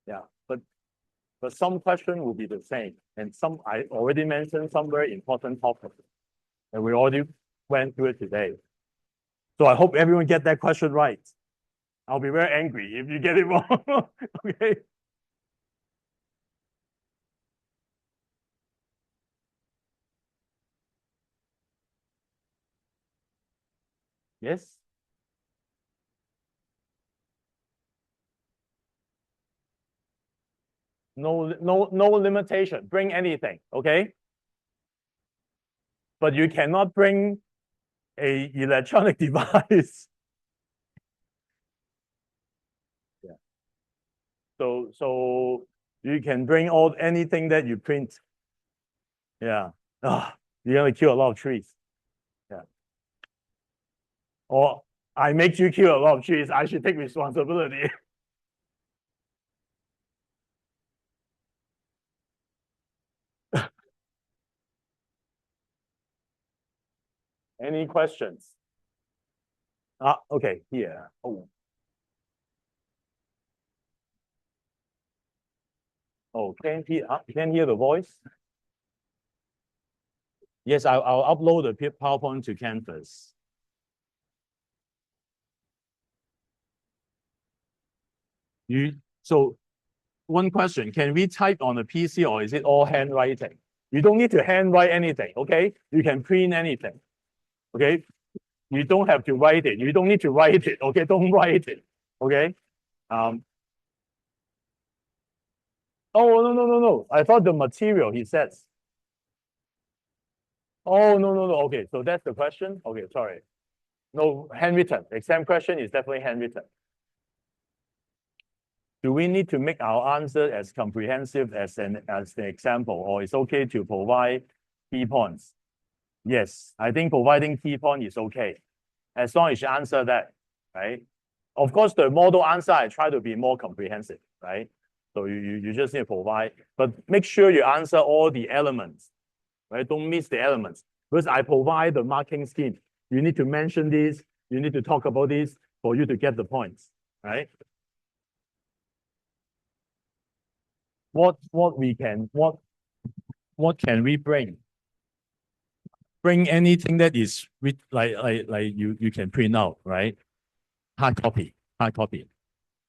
Speaker 1: Yeah, but some question will be the same. And some I already mentioned some very important topics. And we already went through it today. So I hope everyone get that question right. I'll be very angry if you get it wrong. Okay. Yes. No limitation. Bring anything, okay? But you cannot bring a electronic device. Yeah. So you can bring anything that you print. Yeah. You're gonna kill a lot of trees. Yeah. Or I make you kill a lot of trees. I should take responsibility. Any questions? Okay, here. Oh, can hear the voice? Yes, I'll upload the PowerPoint to Canvas. So one question, can we type on a PC or is it all handwriting? You don't need to handwrite anything, okay? You can print anything, okay? You don't have to write it. You don't need to write it, okay? Don't write it, okay? Oh, no. I thought the material, he says. Oh, no. Okay, so that's the question? Okay, sorry. No, handwritten. Exam question is definitely handwritten. Do we need to make our answer as comprehensive as the example, or it's okay to provide key points? Yes, I think providing key point is okay, as long as you answer that, right? Of course, the model answer, I try to be more comprehensive, right? So you just need to provide, but make sure you answer all the elements, right? Don't miss the elements, because I provide the marking scheme. You need to mention this, you need to talk about this for you to get the points, right? What can we bring? Bring anything that is with like you can print out, right? Hard copy.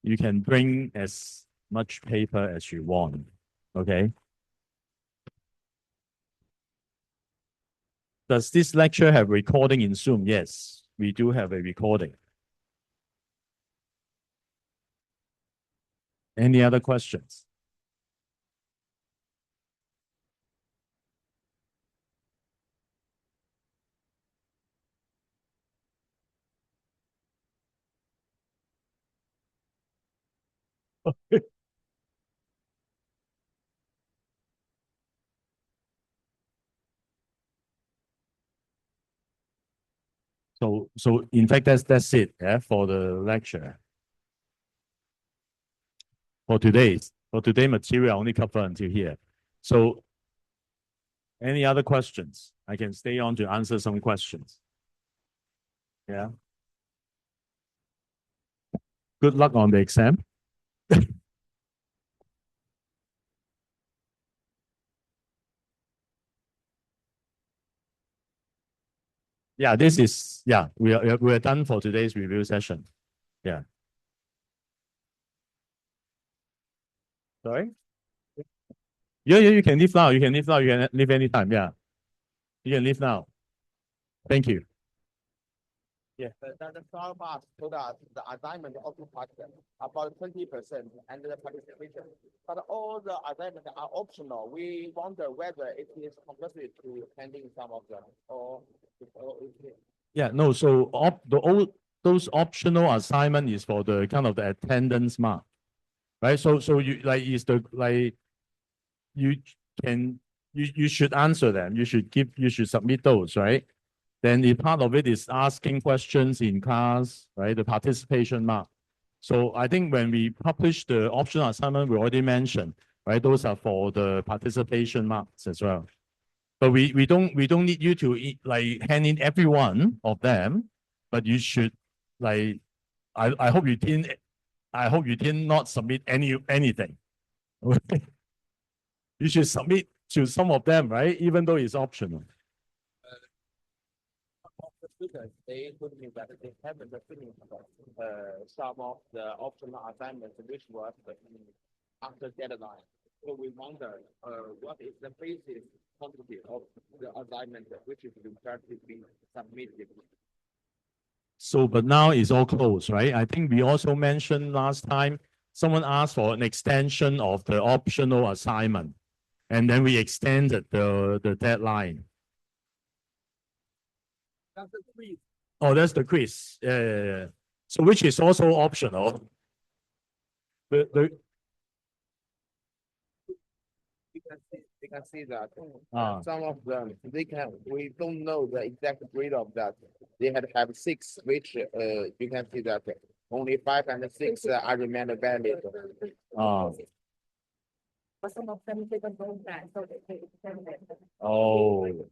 Speaker 1: You can bring as much paper as you want. Okay. Does this lecture have recording in Zoom? Yes, we do have a recording. Any other questions? So in fact, that's it, yeah, for the lecture. For today material, I only cover until here. So any other questions? I can stay on to answer some questions. Yeah. Good luck on the exam. Yeah, we are done for today's review session. Yeah. Sorry? Yeah, you can leave now. You can leave anytime. Yeah. You can leave now. Thank you.
Speaker 2: Yeah, the 12 marks told us the assignment occupied about 20% and the participation. But all the assignments are optional. We wonder whether it is compulsory to attending some of them or
Speaker 1: Yeah, no, so those optional assignment is for the kind of the attendance mark, right? So you like is the like you you should answer them. You should submit those, right? Then the part of it is asking questions in class, right? The participation mark. So I think when we publish the optional assignment, we already mentioned, right? Those are for the participation marks as well. But we don't need you to like hand in every one of them, but you should like I hope you did not submit anything. You should submit to some of them, right? Even though it's optional.
Speaker 2: they told me that they haven't finished some of the optional assignments which was after deadline. So we wonder what is the basis quantity of the assignment which is required to be submitted.
Speaker 1: So, but now it's all closed, right? I think we also mentioned last time, someone asked for an extension of the optional assignment, and then we extended the deadline. That's the quiz. Oh, that's the quiz. Yeah. So which is also optional.
Speaker 2: You can see that
Speaker 1: Ah,
Speaker 2: some of them we don't know the exact breed of that. They have six, which you can see that only five and six are remain valid.
Speaker 1: ah,
Speaker 3: But some of them didn't know that, so they extended.
Speaker 1: oh.